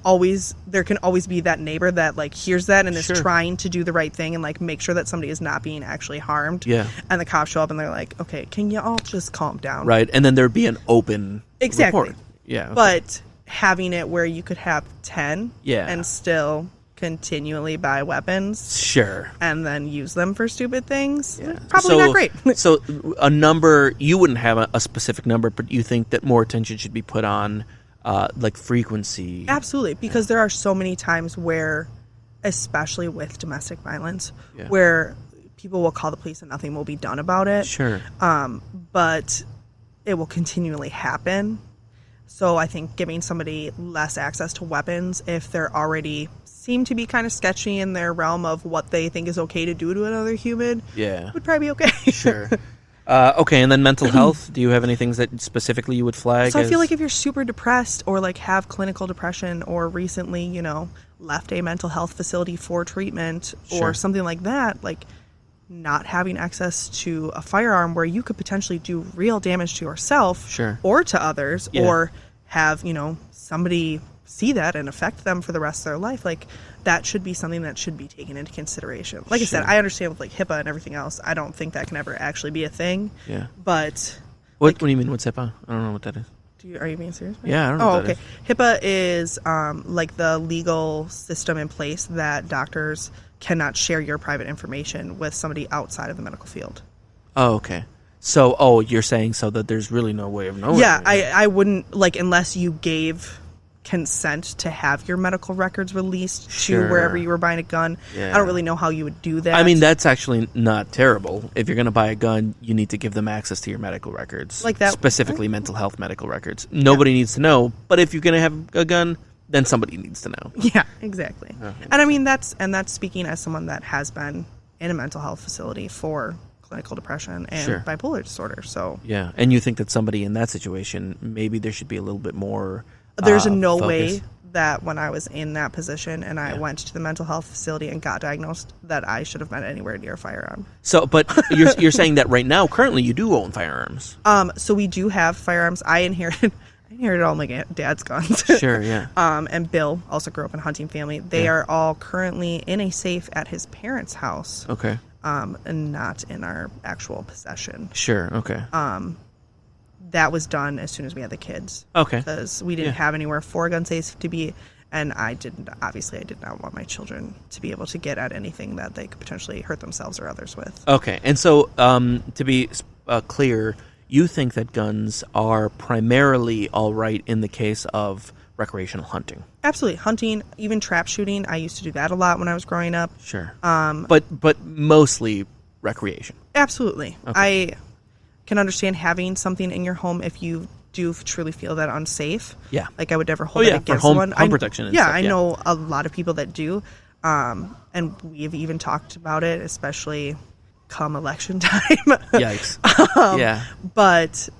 can always be that neighbor that, like, hears that and is trying to do the right thing and, like, make sure that somebody is not being actually harmed. Yeah. And the cops show up and they're like, okay, can you all just calm down? Right, and then there'd be an open report. Yeah. Okay. But having it where you could have 10 yeah. and still continually buy weapons. Sure. And then use them for stupid things. Yeah. Probably not great. So a number, you wouldn't have a specific number, but you think that more attention should be put on like frequency. Absolutely. Because there are so many times where, especially with domestic violence, where people will call the police and nothing will be done about it. Sure. But it will continually happen. So I think giving somebody less access to weapons if they're already seem to be kind of sketchy in their realm of what they think is okay to do to another human would probably be okay. Sure. Okay, and then mental health. Do you have any things that specifically you would flag? So I feel like if you're super depressed or like have clinical depression or recently, left a mental health facility for treatment or something like that, like not having access to a firearm where you could potentially do real damage to yourself or to others or have, somebody see that and affect them for the rest of their life, like that should be something that should be taken into consideration. Like I said, I understand with like HIPAA and everything else, I don't think that can ever actually be a thing. Yeah. But what do you mean? What's HIPAA? I don't know what that is. Are you being serious? Yeah, I don't know. Oh, okay. HIPAA is like the legal system in place that doctors cannot share your private information with somebody outside of the medical field. Oh, okay. So, you're saying so that there's really no way of knowing. Yeah, I wouldn't, like, unless you gave consent to have your medical records released to wherever you were buying a gun. I don't really know how you would do that. I mean, that's actually not terrible. If you're going to buy a gun, you need to give them access to your medical records. Like that. Specifically mental health medical records. Nobody needs to know, but if you're going to have a gun, then somebody needs to know. Yeah, exactly. And I mean, that's speaking as someone that has been in a mental health facility for clinical depression and bipolar disorder. So yeah, and you think that somebody in that situation, maybe there should be a little bit more there's no way that when I was in that position and I went to the mental health facility and got diagnosed that I should have been anywhere near a firearm. So, but you're saying that right now, currently, you do own firearms. So we do have firearms. I inherited all my dad's guns. Sure, yeah. And Bill also grew up in a hunting family. They are all currently in a safe at his parents' house. Okay. And not in our actual possession. Sure, okay. That was done as soon as we had the kids. Okay. Because we didn't have anywhere for gun safes to be, and I did not want my children to be able to get at anything that they could potentially hurt themselves or others with. Okay, and so to be clear, you think that guns are primarily all right in the case of recreational hunting. Absolutely. Hunting, even trap shooting. I used to do that a lot when I was growing up. Sure. But mostly recreation. Absolutely. Okay. I can understand having something in your home if you do truly feel that unsafe. Yeah. Like I would never hold it against for someone. home protection and yeah, stuff, I know a lot of people that do. And we've even talked about it, especially come election time. Yikes. Yeah. But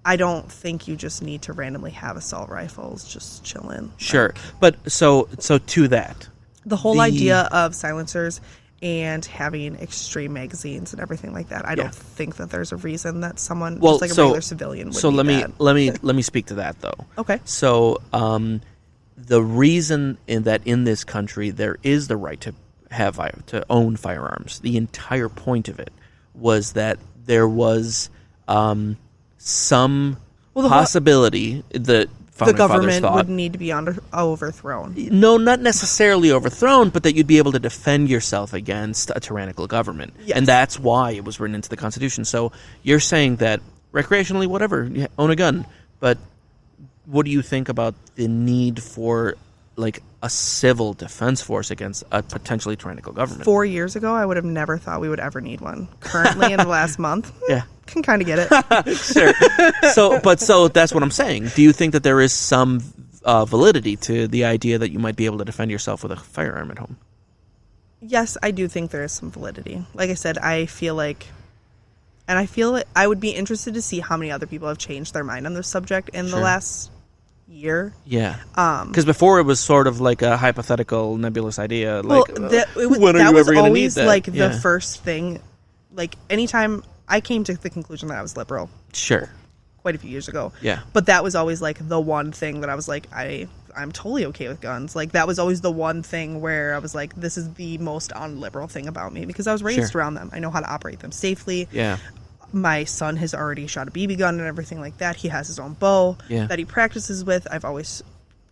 I don't think you just need to randomly have assault rifles just chilling. Sure. But so to that. The whole idea of silencers and having extreme magazines and everything like that, I don't think that there's a reason that someone, just like a regular civilian, would need that. let me speak to that though. Okay. So the reason in this country there is the right to own firearms, the entire point of it was that there was some possibility that the government would need to be overthrown. No, not necessarily overthrown, but that you'd be able to defend yourself against a tyrannical government. Yes. And that's why it was written into the Constitution. So you're saying that recreationally, whatever, you own a gun. But what do you think about the need for like a civil defense force against a potentially tyrannical government? 4 years ago, I would have never thought we would ever need one. Currently, in the last month, can kind of get it. Sure. So that's what I'm saying. Do you think that there is some validity to the idea that you might be able to defend yourself with a firearm at home? Yes, I do think there is some validity. Like I said, I feel like I would be interested to see how many other people have changed their mind on this subject in the last year. Yeah. Because before it was sort of like a hypothetical, nebulous idea. Like, that was always like the first thing. Like anytime I came to the conclusion that I was liberal. Sure. Quite a few years ago. Yeah. But that was always like the one thing that I was like, I'm totally okay with guns. Like that was always the one thing where I was like, this is the most unliberal thing about me because I was raised around them. I know how to operate them safely. Yeah. My son has already shot a BB gun and everything like that. He has his own bow that he practices with. I've always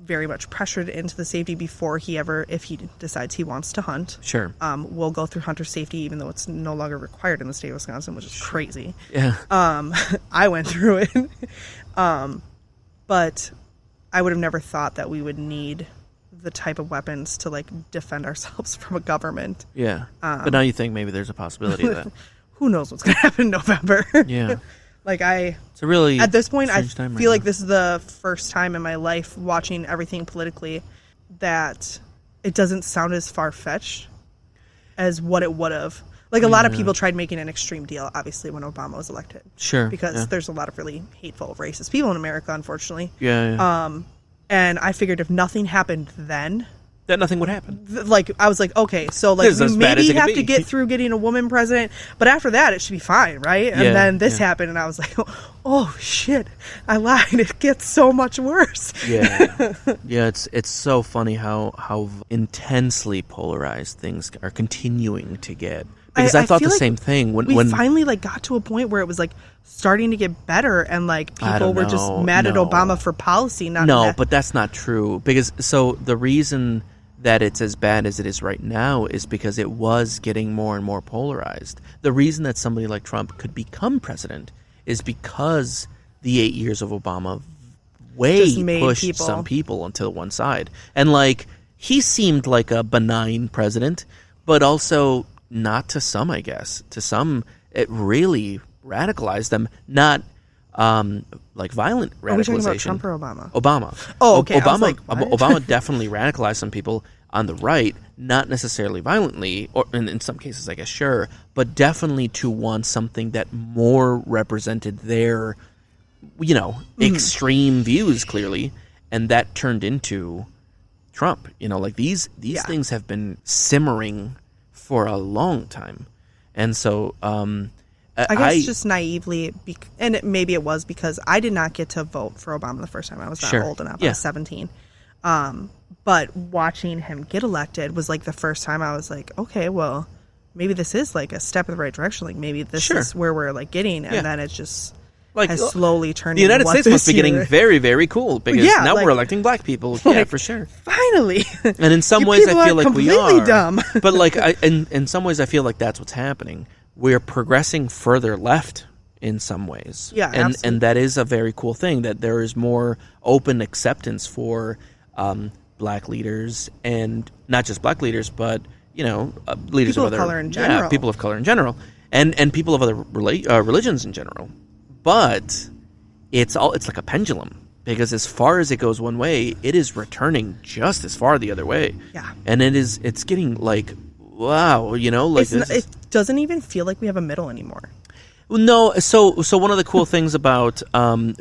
very much pressured into the safety before if he decides he wants to hunt. Sure. We'll go through hunter safety even though it's no longer required in the state of Wisconsin, which is crazy. Yeah. I went through it. But I would have never thought that we would need the type of weapons to like defend ourselves from a government. Yeah. But now you think maybe there's a possibility of that. Who knows what's going to happen in November? Yeah. Like it's a really at this point, I feel feel like this is the first time in my life watching everything politically that it doesn't sound as far-fetched as what it would have. Like a lot of people tried making an extreme deal, obviously, when Obama was elected. Sure. Because there's a lot of really hateful, racist people in America, unfortunately. Yeah. And I figured if nothing happened then, that nothing would happen. Like I was like, okay, so like we maybe have to get through getting a woman president, but after that it should be fine, right? And then this happened, and I was like, oh shit, I lied. It gets so much worse. Yeah, yeah. It's so funny how intensely polarized things are continuing to get. Because I thought the same thing when finally like got to a point where it was like starting to get better, and like people were just mad at Obama for policy. But that's not true. Because the reason that it's as bad as it is right now is because it was getting more and more polarized. The reason that somebody like Trump could become president is because the 8 years of Obama pushed some people onto one side. And like he seemed like a benign president, but also not to some, I guess. To some, it really radicalized them. Not like violent radicalization. Are we talking about Trump or Obama? Obama. Oh, okay. Obama. I was like, what? Obama definitely radicalized some people on the right, not necessarily violently, or in some cases, I guess, sure, but definitely to want something that more represented their, extreme views clearly, and that turned into Trump. Like these things have been simmering for a long time, and so I guess just naively, and maybe it was because I did not get to vote for Obama the first time. I was not old enough. I was 17. But watching him get elected was like the first time I was like, okay, well, maybe this is like a step in the right direction. Like maybe this is where we're like getting, and then it just has slowly turned. The United States must be getting very, very cool because now we're electing black people. Yeah, for sure. Finally. And in some ways, I feel like we are dumb. But like, in some ways, I feel like that's what's happening. We're progressing further left in some ways. Yeah, absolutely. And that is a very cool thing, that there is more open acceptance for black leaders, and not just black leaders, but leaders people of other color in general. people of color in general, and people of other religions in general. But it's like a pendulum, because as far as it goes one way, it is returning just as far the other way. Yeah, and it's getting like, wow, like it doesn't even feel like we have a middle anymore. No, so one of the cool things about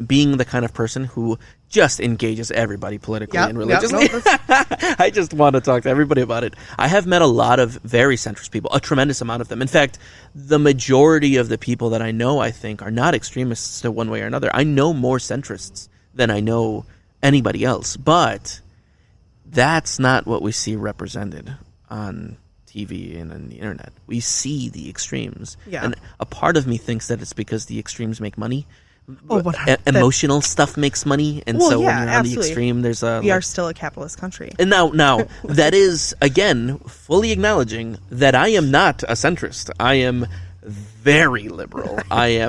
being the kind of person who just engages everybody politically and religiously, I just want to talk to everybody about it. I have met a lot of very centrist people, a tremendous amount of them. In fact, the majority of the people that I know, I think, are not extremists to one way or another. I know more centrists than I know anybody else, but that's not what we see represented on TV and on the internet. We see the extremes. Yeah. And a part of me thinks that it's because the extremes make money. Emotional stuff makes money, and so when you're on the extreme, there's we are still a capitalist country. And now that is, again, fully acknowledging that I am not a centrist. I am very liberal. I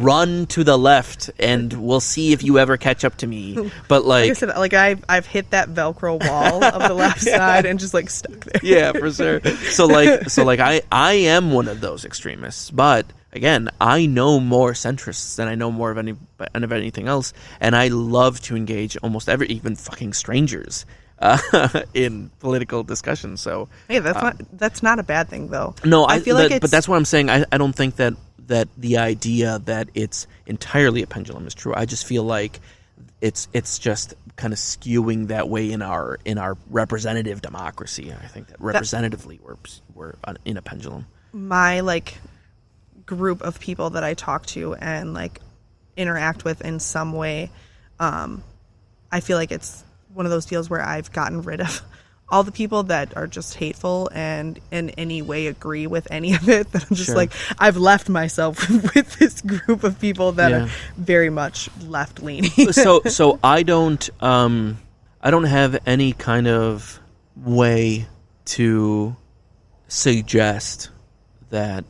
run to the left, and we'll see if you ever catch up to me. But like I said, I've hit that Velcro wall of the left side and just like stuck there. Yeah, for sure. So I am one of those extremists, but again, I know more centrists than I know more of anything else, and I love to engage almost even fucking strangers in political discussion. So hey, that's not a bad thing, though. No, I feel but that's what I'm saying. I don't think that the idea that it's entirely a pendulum is true. I just feel like it's just kind of skewing that way in our representative democracy. I think that representatively we're in a pendulum. My group of people that I talk to and interact with in some way, I feel like it's one of those deals where I've gotten rid of all the people that are just hateful and in any way agree with any of it. That I'm just I've left myself with this group of people that are very much left leaning. so I don't have any kind of way to suggest that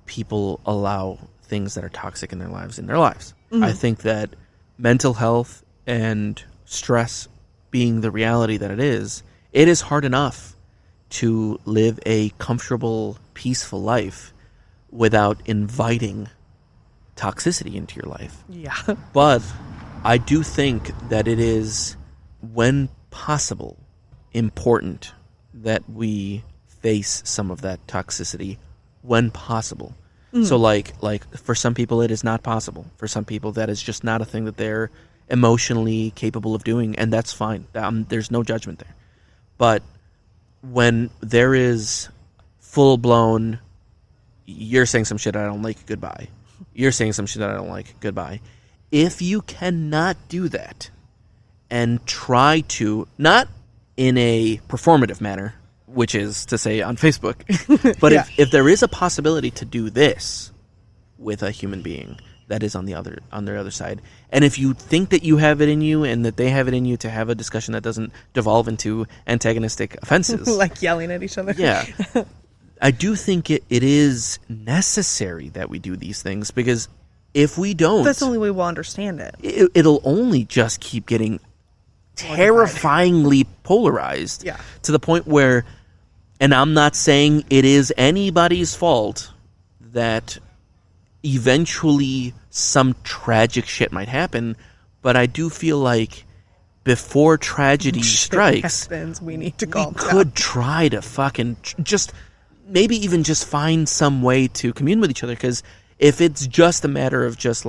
people allow things that are toxic in their lives. Mm-hmm. I think that mental health and stress being the reality that it is hard enough to live a comfortable, peaceful life without inviting toxicity into your life. Yeah. But I do think that it is, when possible, important that we face some of that toxicity when possible. Mm. So for some people it is not possible. For some people that is just not a thing that they're emotionally capable of doing, and that's fine. There's no judgment there. But when there is full-blown, you're saying some shit I don't like, goodbye. You're saying some shit that I don't like, goodbye. If you cannot do that and try to, not in a performative manner, which is to say on Facebook, but if there is a possibility to do this with a human being that is on the other side, and if you think that you have it in you and that they have it in you to have a discussion that doesn't devolve into antagonistic offenses, like yelling at each other, I do think it is necessary that we do these things, because if we don't, that's the only way we'll understand it. It'll only just keep getting terrifyingly polarized to the point where, and I'm not saying it is anybody's fault that eventually some tragic shit might happen, but I do feel like before tragedy strikes, we need to calm down. Could try to fucking just maybe even just find some way to commune with each other, because if it's just a matter of just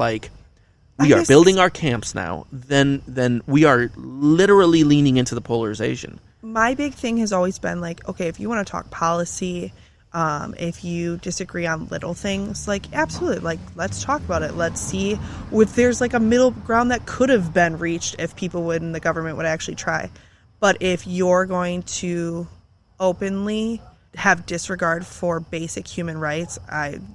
we are building our camps now, then we are literally leaning into the polarization. My big thing has always been okay, if you want to talk policy, if you disagree on little things, absolutely, let's talk about it. Let's see if there's a middle ground that could have been reached if people would and the government would actually try. But if you're going to openly have disregard for basic human rights,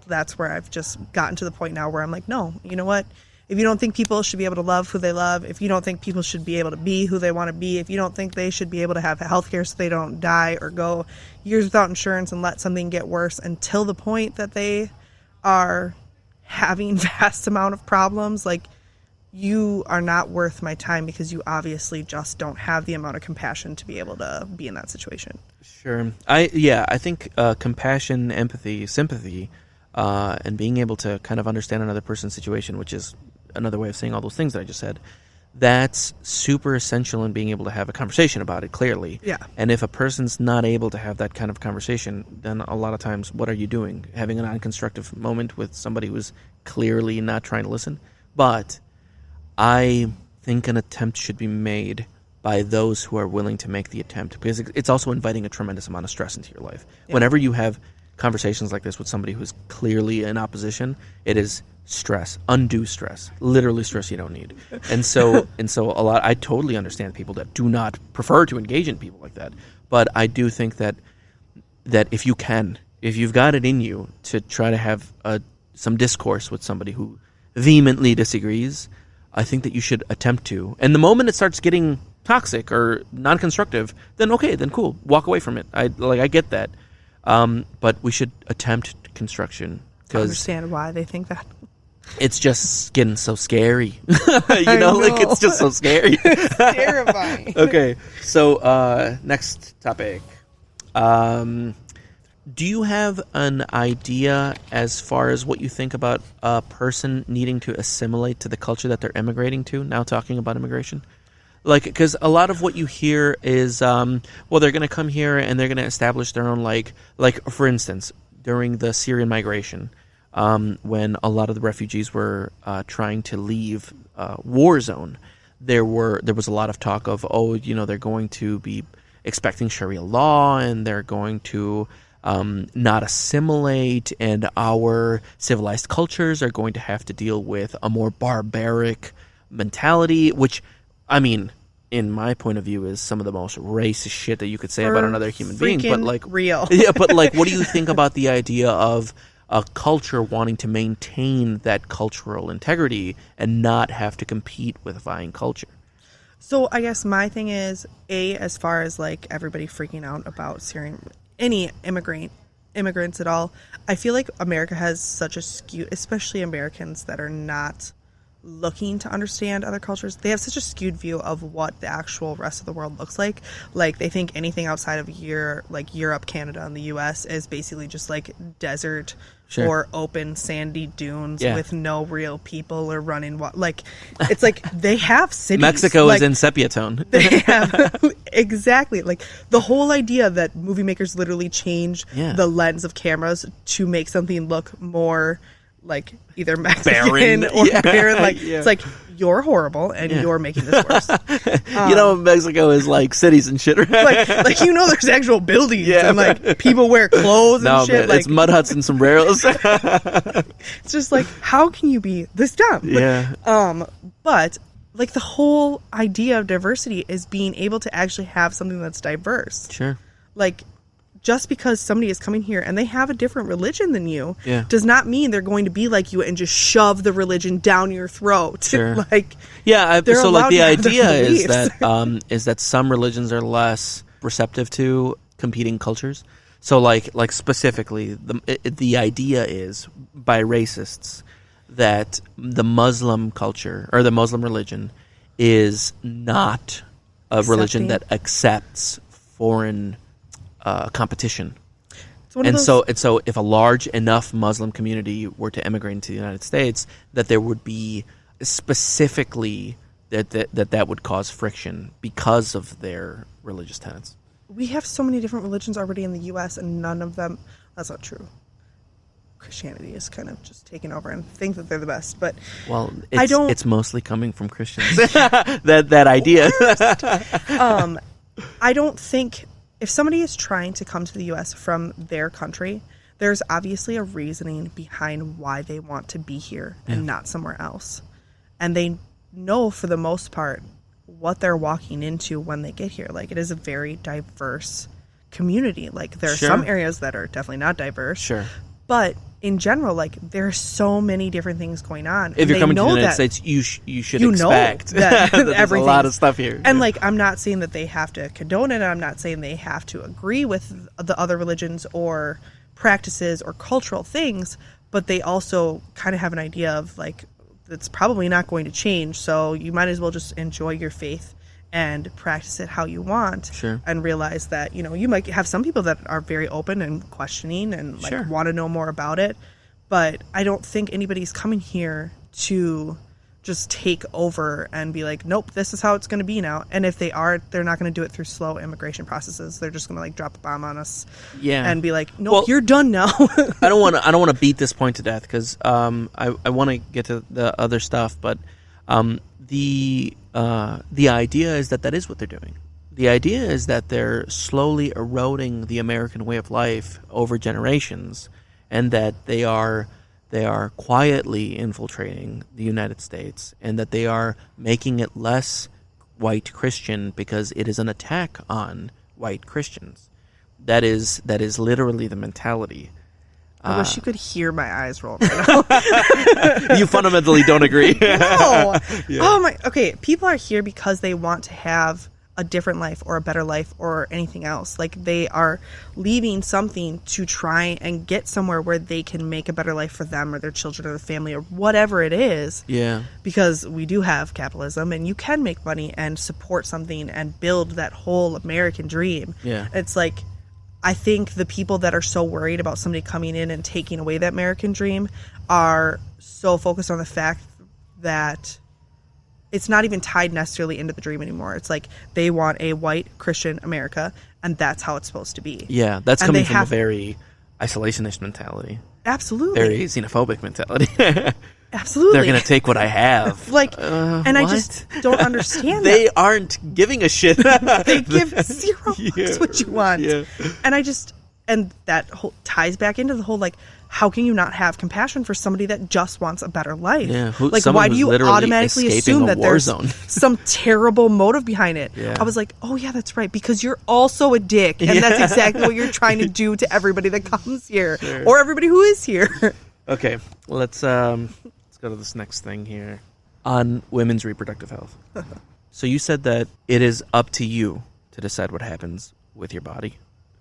that's where I've just gotten to the point now where I'm no, you know what? If you don't think people should be able to love who they love, if you don't think people should be able to be who they want to be, if you don't think they should be able to have health care so they don't die or go years without insurance and let something get worse until the point that they are having vast amount of problems, like, you are not worth my time because you obviously just don't have the amount of compassion to be able to be in that situation. Sure. I think compassion, empathy, sympathy, and being able to kind of understand another person's situation, which is another way of saying all those things that I just said, that's super essential in being able to have a conversation about it, clearly. Yeah. And if a person's not able to have that kind of conversation, then a lot of times, what are you doing? Having a non-constructive moment with somebody who's clearly not trying to listen? But I think an attempt should be made by those who are willing to make the attempt, because it's also inviting a tremendous amount of stress into your life. Yeah. Whenever you have conversations like this with somebody who's clearly in opposition, it is stress, undue stress, literally stress you don't need. And so I totally understand people that do not prefer to engage in people like that. But I do think that if you've got it in you to try to have some discourse with somebody who vehemently disagrees, I think that you should attempt to. And the moment it starts getting toxic or non-constructive, then cool, walk away from it. I get that. But we should attempt construction. I understand why they think that. It's just getting so scary. It's just so scary. It's terrifying. Okay, so next topic. Do you have an idea as far as what you think about a person needing to assimilate to the culture that they're immigrating to? Now talking about immigration. Like, because a lot of what you hear is, they're going to come here and they're going to establish their own, like, for instance, during the Syrian migration, when a lot of the refugees were trying to leave war zone, there was a lot of talk of, they're going to be expecting Sharia law and they're going to not assimilate, and our civilized cultures are going to have to deal with a more barbaric mentality, which, I mean, in my point of view, is some of the most racist shit that you could say about another human being. But like, real. Yeah, but like, what do you think about the idea of a culture wanting to maintain that cultural integrity and not have to compete with vying culture? So I guess my thing is, as far as like everybody freaking out about Syrian, any immigrants at all, I feel like America has such a skewed, especially Americans that are not looking to understand other cultures, they have such a skewed view of what the actual rest of the world looks like. Like, they think anything outside of Europe, Canada, and the US is basically just like desert. Sure. Or open sandy dunes with no real people or running water. Like, it's like they have cities. Mexico is in sepia tone. They have, exactly. Like, the whole idea that movie makers literally change the lens of cameras to make something look more like either Mexican barren. Or barren. Like, it's like, you're horrible and you're making this worse. Mexico is like cities and shit, right? like there's actual buildings and like people wear clothes and shit. Man, like, it's mud huts and sombreros. It's just like, how can you be this dumb? But like, the whole idea of diversity is being able to actually have something that's diverse. Sure. Like, just because somebody is coming here and they have a different religion than you does not mean they're going to be like you and just shove the religion down your throat. Sure. Like, so like the idea is that some religions are less receptive to competing cultures. So like specifically, the idea is by racists that the Muslim culture or the Muslim religion is not a religion that accepts foreign competition. And so if a large enough Muslim community were to immigrate into the United States, that there would be specifically that would cause friction because of their religious tenets. We have so many different religions already in the U.S. and none of them, that's not true. Christianity is kind of just taking over and think that they're the best, but it's mostly coming from Christians. that idea. I don't think, if somebody is trying to come to the U.S. from their country, there's obviously a reasoning behind why they want to be here and not somewhere else. And they know, for the most part, what they're walking into when they get here. Like, it is a very diverse community. Like, there are some areas that are definitely not diverse. Sure. But in general, like, there are so many different things going on. If you're coming to the United States, you should expect that there's a lot of stuff here. And like, I'm not saying that they have to condone it. I'm not saying they have to agree with the other religions or practices or cultural things. but they also kind of have an idea of like, it's probably not going to change, so you might as well just enjoy your faith and practice it how you want. Sure. And realize that, you might have some people that are very open and questioning and like Sure. want to know more about it. But I don't think anybody's coming here to just take over and be like, nope, this is how it's going to be now. And if they are, they're not going to do it through slow immigration processes. They're just going to like drop a bomb on us and be like, nope, you're done now. I don't want to beat this point to death because I want to get to the other stuff, but the idea is that is what they're doing. The idea is that they're slowly eroding the American way of life over generations, and that they are quietly infiltrating the United States, and that they are making it less white Christian because it is an attack on white Christians. That is literally the mentality. I wish you could hear my eyes roll right now. You fundamentally don't agree. No. Yeah. Oh my. Okay, people are here because they want to have a different life or a better life or anything else. Like, they are leaving something to try and get somewhere where they can make a better life for them or their children or their family or whatever it is. Yeah. Because we do have capitalism, and you can make money and support something and build that whole American dream. Yeah. It's like, I think the people that are so worried about somebody coming in and taking away that American dream are so focused on the fact that it's not even tied necessarily into the dream anymore. It's like they want a white Christian America, and that's how it's supposed to be. Yeah, that's coming from a very isolationist mentality. Absolutely. Very xenophobic mentality. Absolutely. They're going to take what I have. And I just don't understand They that. aren't giving a shit. They give zero fucks what you want. Yeah. And that whole ties back into the whole, like, how can you not have compassion for somebody that just wants a better life? Yeah. Why do you automatically assume that there's some terrible motive behind it? Yeah. I was like, oh yeah, that's right, because you're also a dick, and that's exactly what you're trying to do to everybody that comes here, or everybody who is here. Okay, let's go to this next thing here on women's reproductive health. So you said that it is up to you to decide what happens with your body.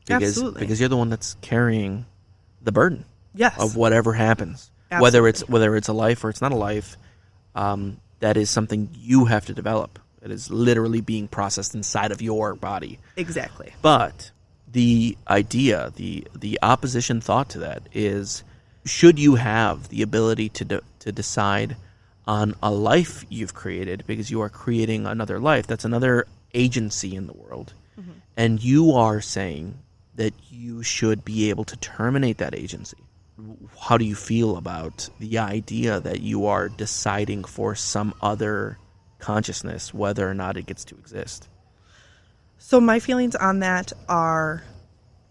Absolutely. Because you're the one that's carrying the burden. Yes. Of whatever happens. Absolutely. Whether it's a life or it's not a life, that is something you have to develop. It is literally being processed inside of your body. Exactly. But the idea, the opposition thought to that is, should you have the ability to decide on a life you've created, because you are creating another life, that's another agency in the world, and you are saying that you should be able to terminate that agency. How do you feel about the idea that you are deciding for some other consciousness whether or not it gets to exist? So my feelings on that are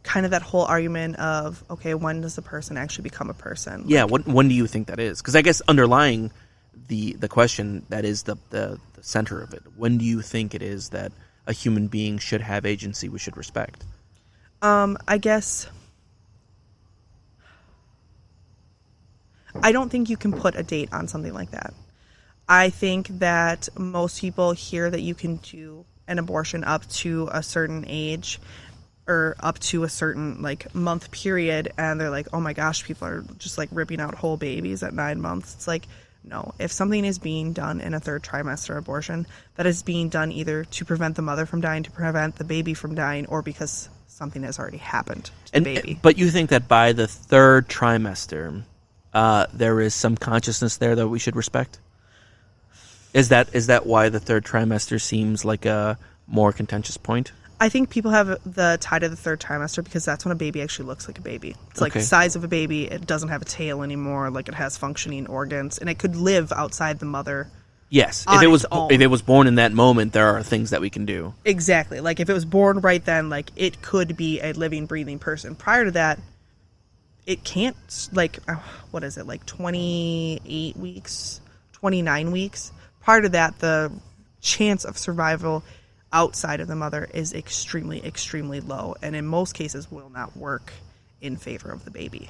kind of that whole argument of, okay, when does a person actually become a person? Yeah, when do you think that is? Because I guess underlying the question, that is the center of it. When do you think it is that a human being should have agency we should respect? I guess I don't think you can put a date on something like that. I think that most people hear that you can do an abortion up to a certain age or up to a certain like month period, and they're like, oh my gosh, people are just like ripping out whole babies at 9 months. It's like, no, if something is being done in a third trimester abortion, that is being done either to prevent the mother from dying, to prevent the baby from dying, or because something has already happened to the baby. But you think that by the third trimester, there is some consciousness there that we should respect? Is that why the third trimester seems like a more contentious point? I think people have the tie to the third trimester because that's when a baby actually looks like a baby. It's like the size of a baby. It doesn't have a tail anymore. Like, it has functioning organs, and it could live outside the mother. Yes, if it was born in that moment, there are things that we can do. Exactly. Like, if it was born right then, like, it could be a living, breathing person. Prior to that, it can't. Like, what is it? Like 28 weeks, 29 weeks. Prior to that, the chance of survival outside of the mother is extremely, extremely low, and in most cases will not work in favor of the baby.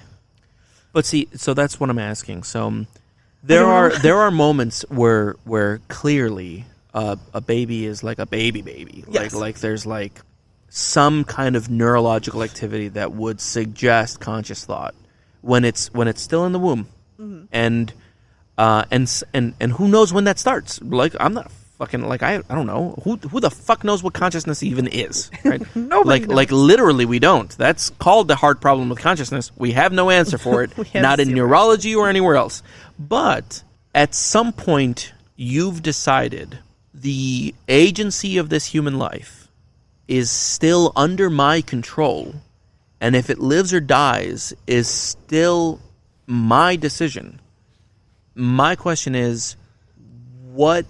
But see, so that's what I'm asking. So there are moments where clearly a baby is like a baby. Yes. Like there's like some kind of neurological activity that would suggest conscious thought. when it's still in the womb, and who knows when that starts? Like, I'm not fucking like I don't know who the fuck knows what consciousness even is, right? Nobody knows. Like literally we don't. That's called the hard problem with consciousness. We have no answer for it, not in neurology or anywhere else. But at some point, you've decided the agency of this human life is still under my control, and if it lives or dies is still my decision. My question is, what?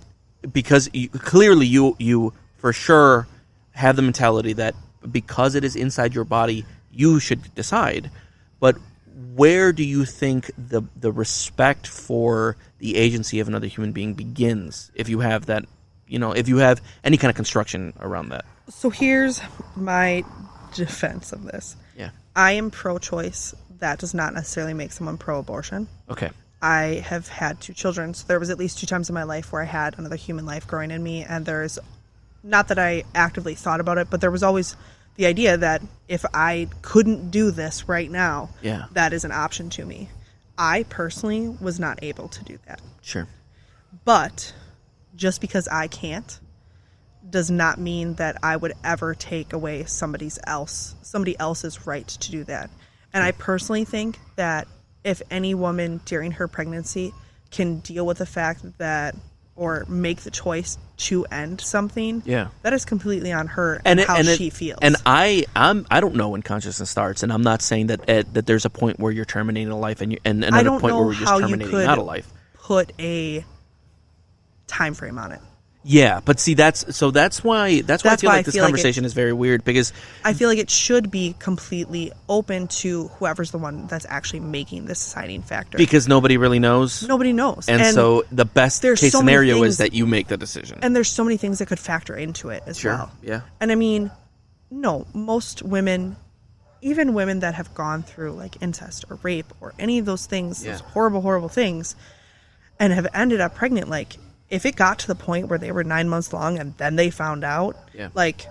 Because clearly you for sure have the mentality that because it is inside your body, you should decide. But where do you think the respect for the agency of another human being begins, if you have that, if you have any kind of construction around that? So here's my defense of this. Yeah. I am pro-choice. That does not necessarily make someone pro-abortion. Okay. I have had 2 children, so there was at least 2 times in my life where I had another human life growing in me, and there's, not that I actively thought about it, but there was always the idea that if I couldn't do this right now, that is an option to me. I personally was not able to do that. Sure. But just because I can't does not mean that I would ever take away somebody else's right to do that. And I personally think that if any woman during her pregnancy can deal with the fact that, or make the choice to end something, that is completely on her and how she feels. And I don't know when consciousness starts, and I'm not saying that that there's a point where you're terminating a life and another point where we're just terminating not a life. Put a time frame on it. Yeah, but see, that's why I feel like this conversation is very weird, because I feel like it should be completely open to whoever's the one that's actually making this deciding factor. Because nobody really knows. Nobody knows. And so the best case scenario is that you make the decision. And there's so many things that could factor into it as well. Yeah. And I mean, no, most women, even women that have gone through like incest or rape or any of those things, those horrible, horrible things, and have ended up pregnant, like, if it got to the point where they were 9 months along and then they found out, like,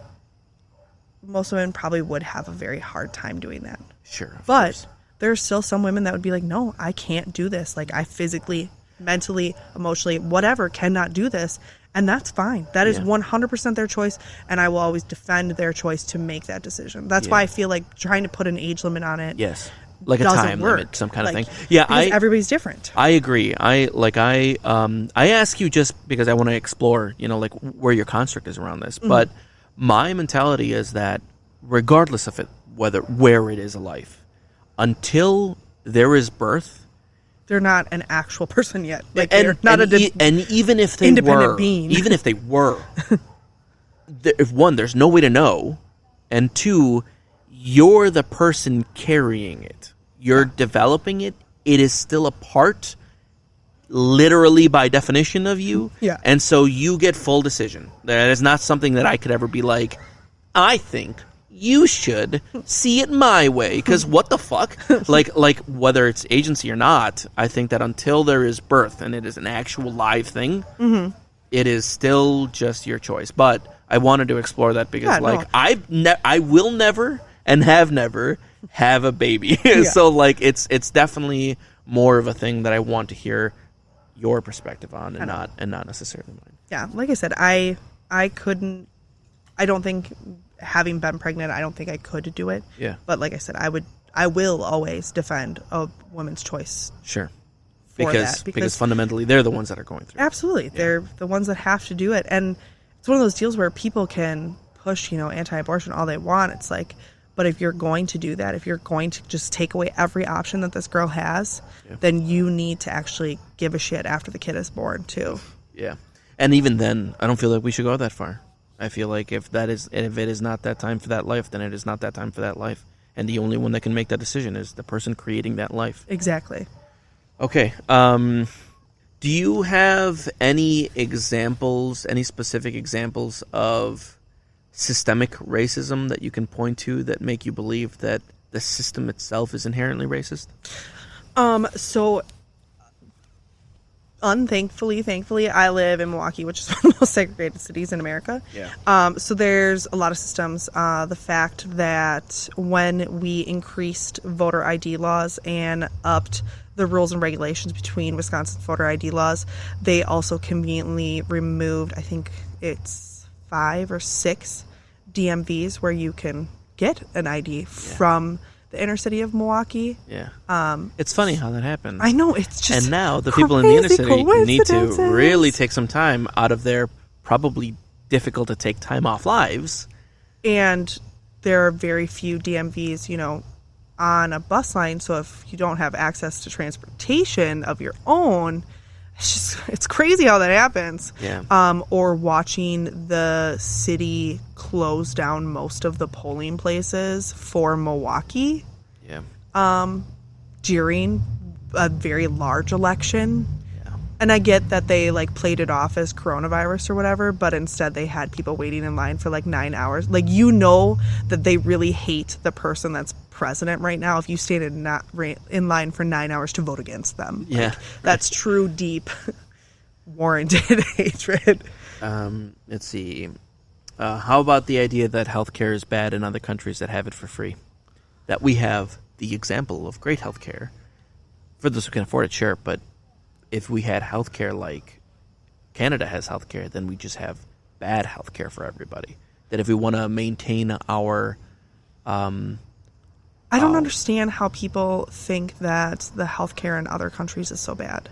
most women probably would have a very hard time doing that. Sure. But there's still some women that would be like, no, I can't do this. Like, I physically, mentally, emotionally, whatever, cannot do this. And that's fine. That is 100% their choice. And I will always defend their choice to make that decision. That's why I feel like trying to put an age limit on it. Yes. Like a time limit, some kind of thing. Yeah, everybody's different. I agree. I ask you just because I want to explore, like where your construct is around this. Mm-hmm. But my mentality is that regardless of it, where it is a life, until there is birth, they're not an actual person yet. Like, they're not and even if they independent were, being. Even if they were, if one, there's no way to know, and two, you're the person carrying it. You're developing it. It is still a part, literally by definition, of you. Yeah. And so you get full decision. That is not something that I could ever be like, I think you should see it my way. Because what the fuck? like whether it's agency or not, I think that until there is birth and it is an actual live thing, it is still just your choice. But I wanted to explore that because, I will never and have never have a baby. So like it's definitely more of a thing that I want to hear your perspective on and not necessarily mine. Yeah, like I said, I don't think, having been pregnant, I don't think I could do it. Yeah. But like I said, I will always defend a woman's choice. Sure. Because fundamentally they're the ones that are going through it. Absolutely. They're the ones that have to do it. And it's one of those deals where people can push, anti-abortion all they want. It's like, but if you're going to do that, if you're going to just take away every option that this girl has, then you need to actually give a shit after the kid is born too. Yeah. And even then, I don't feel like we should go that far. I feel like if it is not that time for that life, then it is not that time for that life. And the only one that can make that decision is the person creating that life. Exactly. Okay. Do you have any specific examples of systemic racism that you can point to that make you believe that the system itself is inherently racist? So Thankfully, I live in Milwaukee, which is one of the most segregated cities in America. Yeah. So there's a lot of systems. The fact that when we increased voter ID laws and upped the rules and regulations between Wisconsin's voter ID laws, they also conveniently removed, I think it's 5 or 6 DMVs where you can get an ID from the inner city of Milwaukee. Yeah. It's funny how that happened. I know, it's just and now the people in the inner city need to coincidences. really take some time out of their probably difficult to take time off lives. And there are very few DMVs, on a bus line. So if you don't have access to transportation of your own, it's crazy how that happens. Yeah. Or watching the city close down most of the polling places for Milwaukee. Yeah. During a very large election. Yeah. And I get that they played it off as coronavirus or whatever, but instead they had people waiting in line for 9 hours. That they really hate the person that's president right now if you stayed in line for 9 hours to vote against them. Yeah. That's true, deep, warranted hatred. Let's see. How about the idea that healthcare is bad in other countries that have it for free? That we have the example of great healthcare. For those who can afford it, sure, but if we had healthcare like Canada has healthcare, then we just have bad healthcare for everybody. That if we want to maintain our... I don't understand how people think that the healthcare in other countries is so bad.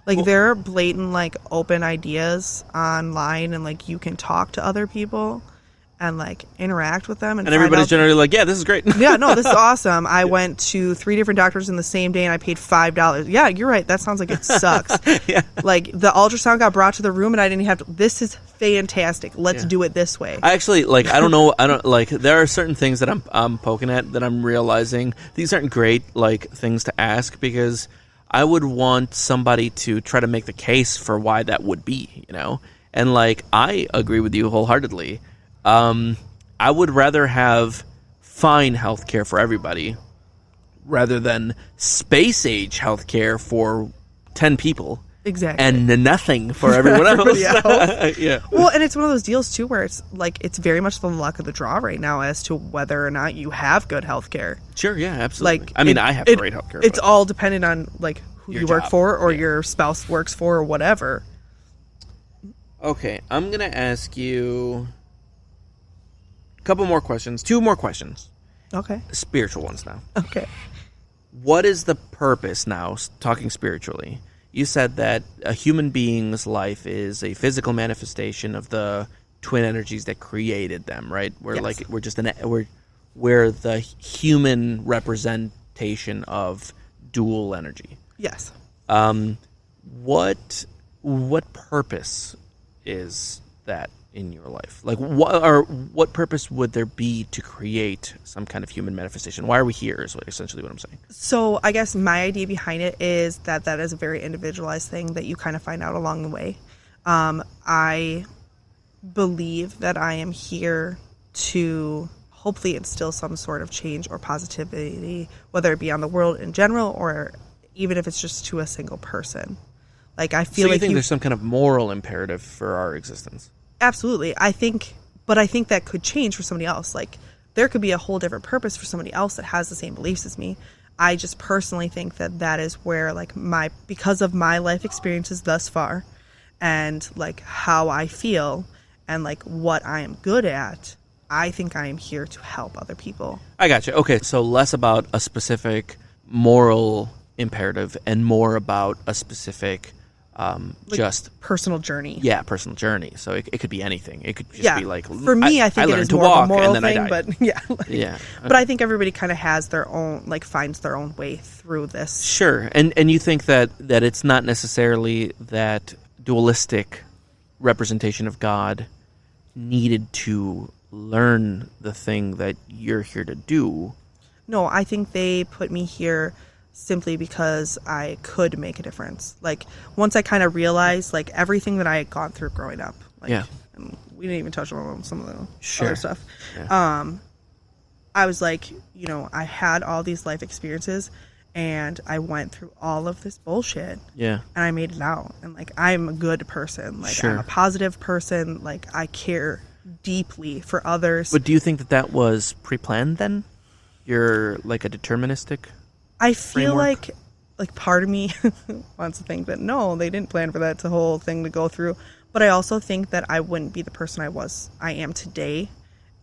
There are blatant, open ideas online, and, you can talk to other people and, interact with them. And everybody's generally yeah, this is great. Yeah, no, this is awesome. I went to 3 different doctors in the same day, and I paid $5. Yeah, you're right. That sounds like it sucks. Yeah. The ultrasound got brought to the room, and I didn't have to. This is fantastic. Let's do it this way. I actually, I don't know. There are certain things that I'm poking at that I'm realizing these aren't great, things to ask, because I would want somebody to try to make the case for why that would be, And, I agree with you wholeheartedly. I would rather have fine healthcare for everybody rather than space-age healthcare for 10 people. Exactly. And nothing for everyone else. Yeah. Well, and it's one of those deals, too, where it's very much the luck of the draw right now as to whether or not you have good healthcare. Sure, yeah, absolutely. I have great healthcare. It's all dependent on, who you work job. for or your spouse works for or whatever. Okay, I'm going to ask you couple more questions. 2 more questions. Okay. Spiritual ones now. Okay. What is the purpose now, talking spiritually? You said that a human being's life is a physical manifestation of the twin energies that created them, right? We're Yes. we're the human representation of dual energy. Yes. What purpose is that in your life? What purpose would there be to create some kind of human manifestation? Why are we here is essentially what I'm saying. So I guess my idea behind it is that is a very individualized thing that you kind of find out along the way. I believe that I am here to hopefully instill some sort of change or positivity, whether it be on the world in general or even if it's just to a single person. I feel you think there's some kind of moral imperative for our existence? Absolutely. I think that could change for somebody else. There could be a whole different purpose for somebody else that has the same beliefs as me. I just personally think that is where because of my life experiences thus far and how I feel and what I am good at, I think I am here to help other people. I got you. Okay, so less about a specific moral imperative and more about a specific just personal journey. Yeah, personal journey. So it could be anything. It could just be for me, I think it is more of a moral thing, but yeah. Yeah. But I think everybody kind of has their own, finds their own way through this. Sure. And you think that it's not necessarily that dualistic representation of God needed to learn the thing that you're here to do. No, I think they put me here simply because I could make a difference. Once I kind of realized, everything that I had gone through growing up. Yeah. And we didn't even touch on some of the Sure. other stuff. Yeah. I was I had all these life experiences, and I went through all of this bullshit. Yeah. And I made it out. And, like, I'm a good person. Like, Sure. I'm a positive person. Like, I care deeply for others. But do you think that that was pre-planned then? You're like a deterministic I feel framework? like part of me wants to think that, no, they didn't plan for that whole thing to go through. But I also think that I wouldn't be the person I am today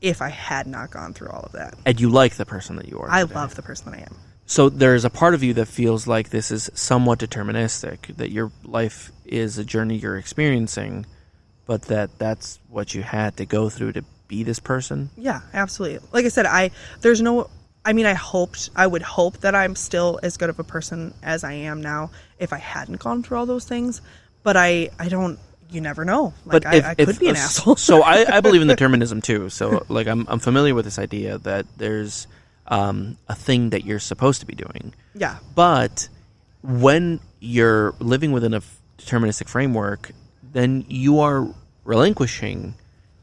if I had not gone through all of that. And you like the person that you are I today. love the person that I am. So there's a part of you that feels like this is somewhat deterministic, that your life is a journey you're experiencing, but that's what you had to go through to be this person? Yeah, absolutely. Like I said, I would hope that I'm still as good of a person as I am now if I hadn't gone through all those things. But I don't, you never know. Like, But I could be an asshole. So I believe in determinism too. So like I'm familiar with this idea that there's a thing that you're supposed to be doing. Yeah. But when you're living within a deterministic framework, then you are relinquishing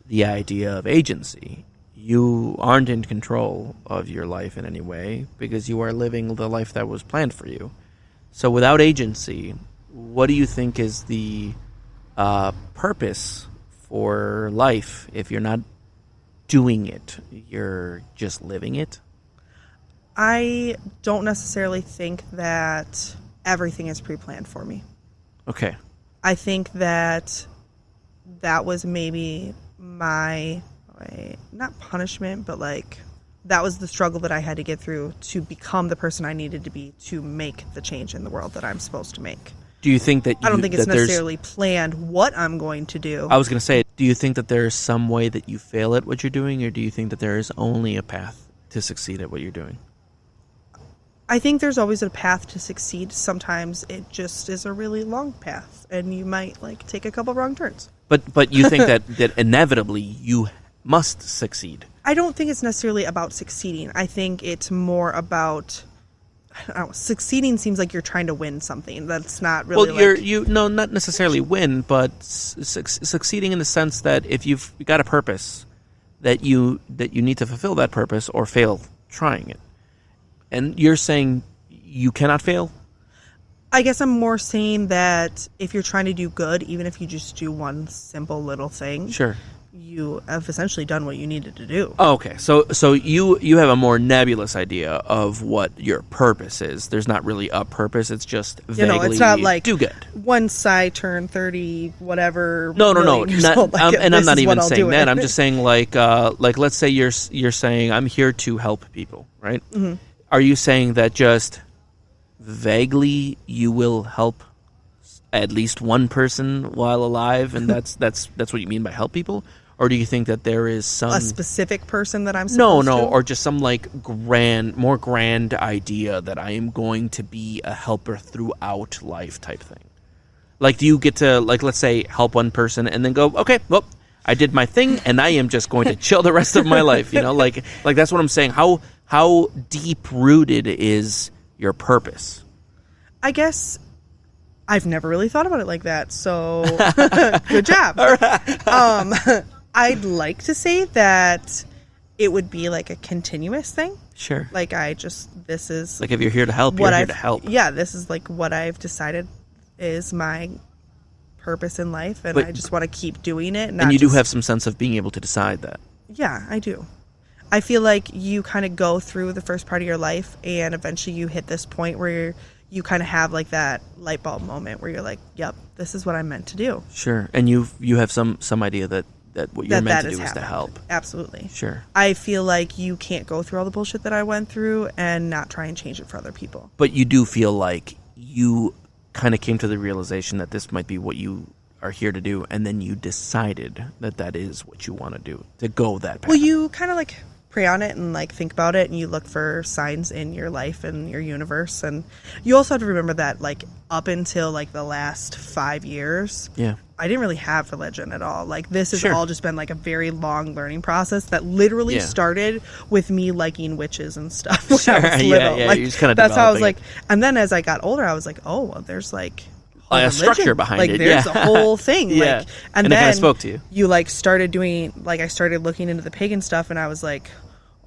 the idea of agency. You aren't in control of your life in any way because you are living the life that was planned for you. So without agency, what do you think is the purpose for life if you're not doing it? You're just living it? I don't necessarily think that everything is pre-planned for me. Okay. I think that was maybe my, not punishment, but like that was the struggle that I had to get through to become the person I needed to be to make the change in the world that I'm supposed to make. Do you think that I don't think it's that there's- necessarily planned what I'm going to do. I was going to say, do you think that there's some way that you fail at what you're doing, or do you think that there is only a path to succeed at what you're doing? I think there's always a path to succeed. Sometimes it just is a really long path, and you might like take a couple wrong turns. But you think that inevitably you must succeed? I don't think it's necessarily about succeeding. I think it's more about, I don't know, succeeding seems like you're trying to win something. That's not really. Well, not necessarily win, but succeeding in the sense that if you've got a purpose, that you need to fulfill that purpose or fail trying it. And you're saying you cannot fail? I guess I'm more saying that if you're trying to do good, even if you just do one simple little thing, Sure. you have essentially done what you needed to do. Oh, okay. So you have a more nebulous idea of what your purpose is. There's not really a purpose. It's just vaguely it's not like do good. Once I turn 30, whatever. No. years old, like, And I'm this not is even what I'll saying do that. it. I'm just saying like let's say you're saying I'm here to help people, right? Mm-hmm. Are you saying that just vaguely you will help at least one person while alive, and that's what you mean by help people? Or do you think that there is some a specific person that I'm supposed to? or just some like more grand idea that I am going to be a helper throughout life type thing? Like, do you get to, like, let's say help one person and then go, okay, well, I did my thing and I am just going to chill the rest of my life, you know? Like that's what I'm saying. How deep rooted is your purpose? I guess I've never really thought about it like that. So good job. I'd like to say that it would be like a continuous thing. Sure. Like this is Like if you're here to help, you're here to help. Yeah, this is like what I've decided is my purpose in life, and I just want to keep doing it. And you do have some sense of being able to decide that. Yeah, I do. I feel like you kind of go through the first part of your life, and eventually you hit this point where you kind of have like that light bulb moment where you're like, yep, this is what I'm meant to do. Sure. And you have some idea that what you're meant to do is to help. Absolutely. Sure. I feel like you can't go through all the bullshit that I went through and not try and change it for other people. But you do feel like you kind of came to the realization that this might be what you are here to do, and then you decided that is what you want to do, to go that path. Well, you kind of like pray on it and like think about it, and you look for signs in your life and your universe, and you also have to remember that like up until like the last 5 years, yeah, I didn't really have religion at all. Like this has Sure. all just been like a very long learning process that literally started with me liking witches and stuff when I was little. Yeah, like, you just kind of that's how I was like, it. And then as I got older, I was like, oh, well, there's like a structure behind like, it. There's a whole thing. Yeah. Like, And it then kinda spoke to you. You like started doing like I started looking into the pagan stuff, and I was like,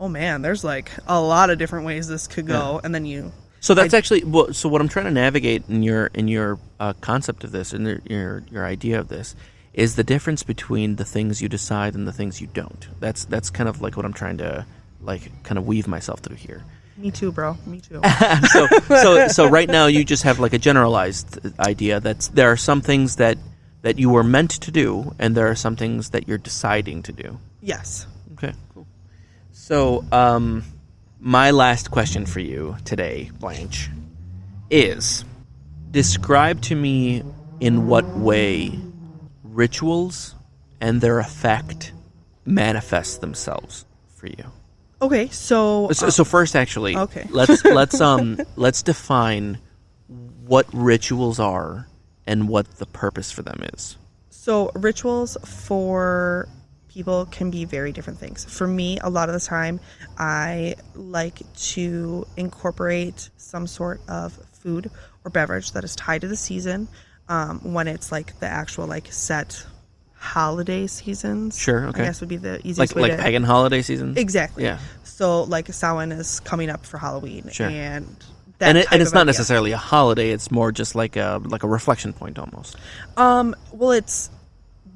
oh man, there's like a lot of different ways this could go. Yeah. And then you So that's actually so. What I'm trying to navigate in your concept of this, and your idea of this, is the difference between the things you decide and the things you don't. That's kind of like what I'm trying to kind of weave myself through here. Me too, bro. Me too. So right now you just have like a generalized idea that there are some things that you were meant to do, and there are some things that you're deciding to do. Yes. Okay, cool. So, my last question for you today, Blanch, is describe to me in what way rituals and their effect manifest themselves for you. Okay, so first, actually, okay. let's define what rituals are and what the purpose for them is. So rituals for people can be very different things. For me, a lot of the time, I like to incorporate some sort of food or beverage that is tied to the season. When it's like the actual like set holiday seasons. Sure, okay. I guess would be the easiest way like pagan holiday season? Exactly. Yeah. So like Samhain is coming up for Halloween. Sure. And it's not necessarily a holiday, it's more just like a reflection point almost. Well,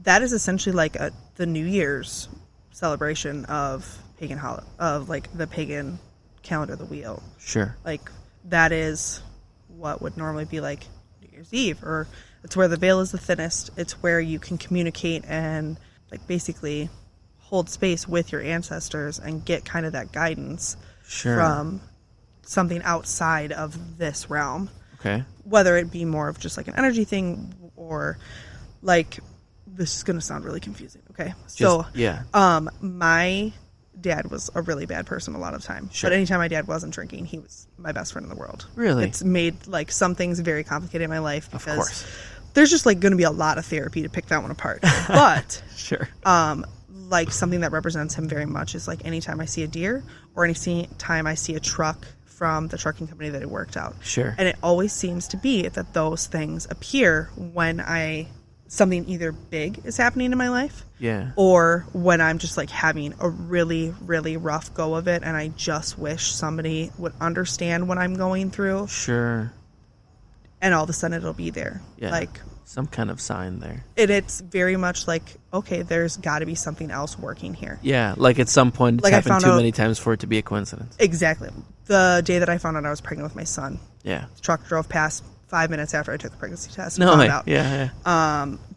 that is essentially like the New Year's celebration of of like the pagan calendar of the wheel. Sure. Like that is what would normally be like New Year's Eve, or it's where the veil is the thinnest. It's where you can communicate and like basically hold space with your ancestors and get kind of that guidance from something outside of this realm. Okay. Whether it be more of just like an energy thing or like, this is going to sound really confusing. Okay. My dad was a really bad person a lot of time. Sure. But anytime my dad wasn't drinking, he was my best friend in the world. Really? It's made like some things very complicated in my life because of course. There's just like going to be a lot of therapy to pick that one apart. But sure. Like something that represents him very much is like anytime I see a deer or anytime I see a truck from the trucking company that he worked out. Sure. And it always seems to be that those things appear when something either big is happening in my life. Yeah. Or when I'm just like having a really, really rough go of it and I just wish somebody would understand what I'm going through. Sure. And all of a sudden it'll be there. Yeah. Like some kind of sign there. It's very much like, okay, there's got to be something else working here. Yeah, like at some point it's happened too many times for it to be a coincidence. Exactly. The day that I found out I was pregnant with my son. Yeah. The truck drove past 5 minutes after I took the pregnancy test. No, found out. Yeah.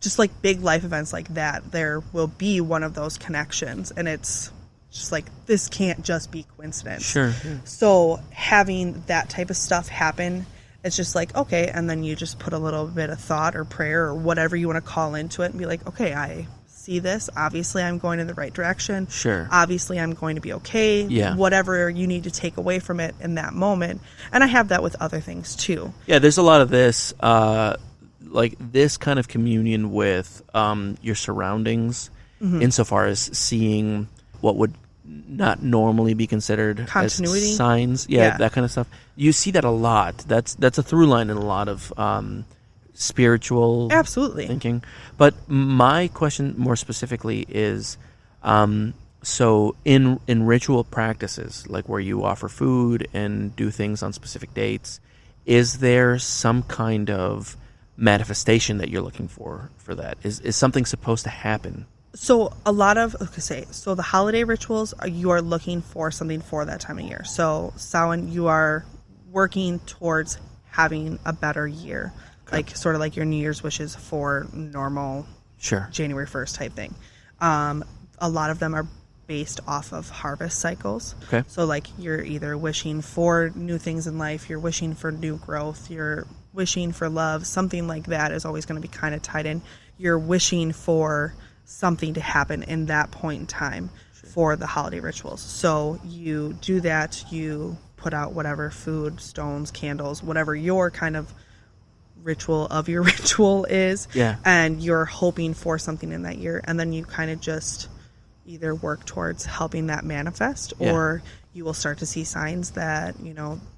Just like big life events like that, there will be one of those connections, and it's just like, this can't just be coincidence. Sure. So having that type of stuff happen, it's just like, okay, and then you just put a little bit of thought or prayer or whatever you want to call into it and be like, okay, I see this. Obviously, I'm going in the right direction. Sure. Obviously, I'm going to be okay. Yeah. Whatever you need to take away from it in that moment. And I have that with other things, too. Yeah, there's a lot of this, like this kind of communion with your surroundings, insofar as seeing what would not normally be considered continuity as signs. Yeah, that kind of stuff. You see that a lot. That's a through line in a lot of spiritual absolutely thinking. But my question more specifically is, so in ritual practices, like where you offer food and do things on specific dates, is there some kind of manifestation that you're looking for that? Is something supposed to happen? So a lot of, so the holiday rituals, you are looking for something for that time of year. So Samhain, you are working towards having a better year. Okay. Like sort of like your New Year's wishes for normal January 1st type thing. A lot of them are based off of harvest cycles. Okay. So like you're either wishing for new things in life, you're wishing for new growth, you're wishing for love, something like that is always going to be kind of tied in. You're wishing for something to happen in that point in time for the holiday rituals. So you do that, you put out whatever food, stones, candles, whatever your kind of ritual of your ritual is. Yeah. And you're hoping for something in that year. And then you kind of just either work towards helping that manifest or you will start to see signs that,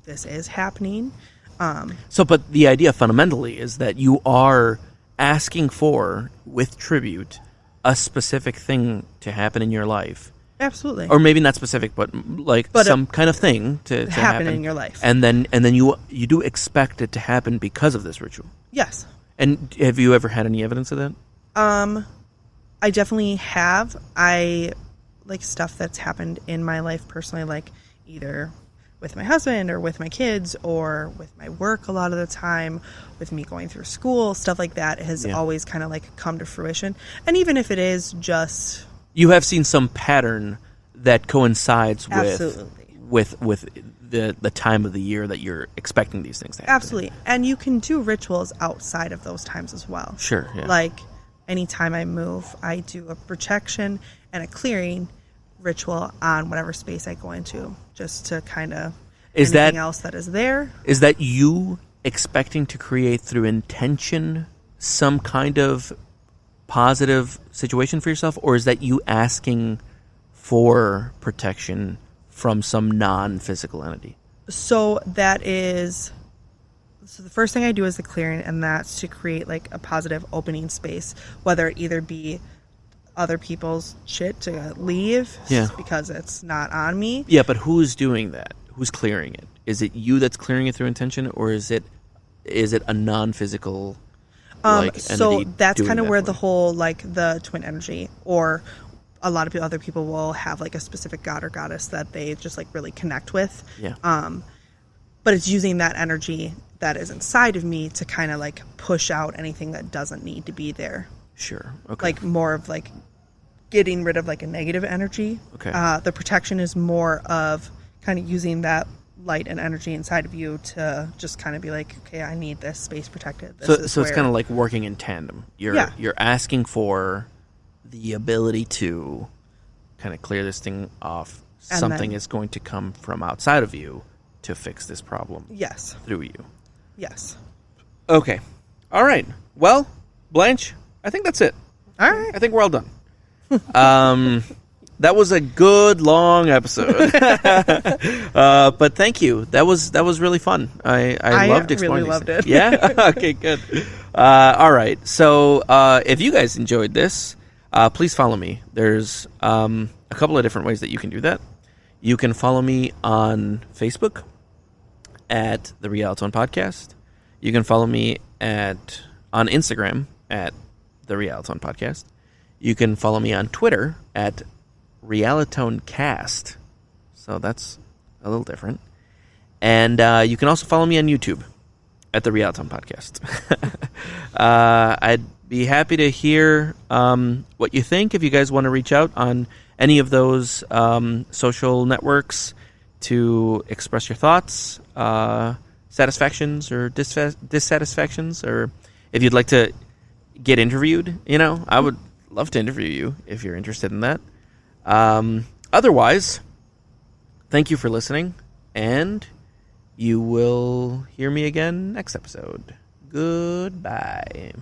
this is happening. But the idea fundamentally is that you are asking for, with tribute, a specific thing to happen in your life. Absolutely. Or maybe not specific, but some kind of thing to happen in your life. And then you do expect it to happen because of this ritual. Yes. And have you ever had any evidence of that? I definitely have. I like stuff that's happened in my life personally, like either with my husband or with my kids or with my work a lot of the time, with me going through school, stuff like that has always kind of like come to fruition. And even if it is just... You have seen some pattern that coincides Absolutely. with the time of the year that you're expecting these things to happen. Absolutely. And you can do rituals outside of those times as well. Sure, yeah. Like anytime I move, I do a protection and a clearing ritual on whatever space I go into, just to kind of anything else that is there. Is that you expecting to create through intention some kind of positive situation for yourself, or is that you asking for protection from some non-physical entity? So the first thing I do is the clearing, and that's to create like a positive opening space, whether it either be other people's shit to leave because it's not on me. Yeah, but who's doing that? Who's clearing it? Is it you that's clearing it through intention, or is it a non-physical entity? So that's kind of where the whole like the twin energy, or a lot of other people will have like a specific god or goddess that they just like really connect with. Yeah. But it's using that energy that is inside of me to kind of like push out anything that doesn't need to be there. Sure. Okay. Like more of like getting rid of like a negative energy. Okay. The protection is more of kind of using that light and energy inside of you to just kind of be like, okay, I need this space protected. So it's kind of like working in tandem. You're asking for the ability to kind of clear this thing off. And something is going to come from outside of you to fix this problem. Yes. Through you. Yes. Okay. All right. Well, Blanch, I think that's it. All right. I think we're all done. That was a good long episode. But thank you. That was really fun. I loved exploring really these loved things. it. Yeah? Okay, good. All right. So if you guys enjoyed this, please follow me. There's a couple of different ways that you can do that. You can follow me on Facebook at the Realtone Podcast. You can follow me on Instagram at the Realtone Podcast. You can follow me on Twitter at RealiToneCast. So that's a little different. And you can also follow me on YouTube at the Realtone Podcast. I'd be happy to hear what you think. If you guys want to reach out on any of those social networks to express your thoughts, satisfactions or dissatisfactions, or if you'd like to get interviewed, I would love to interview you if you're interested in that. Otherwise, thank you for listening, and you will hear me again next episode. Goodbye.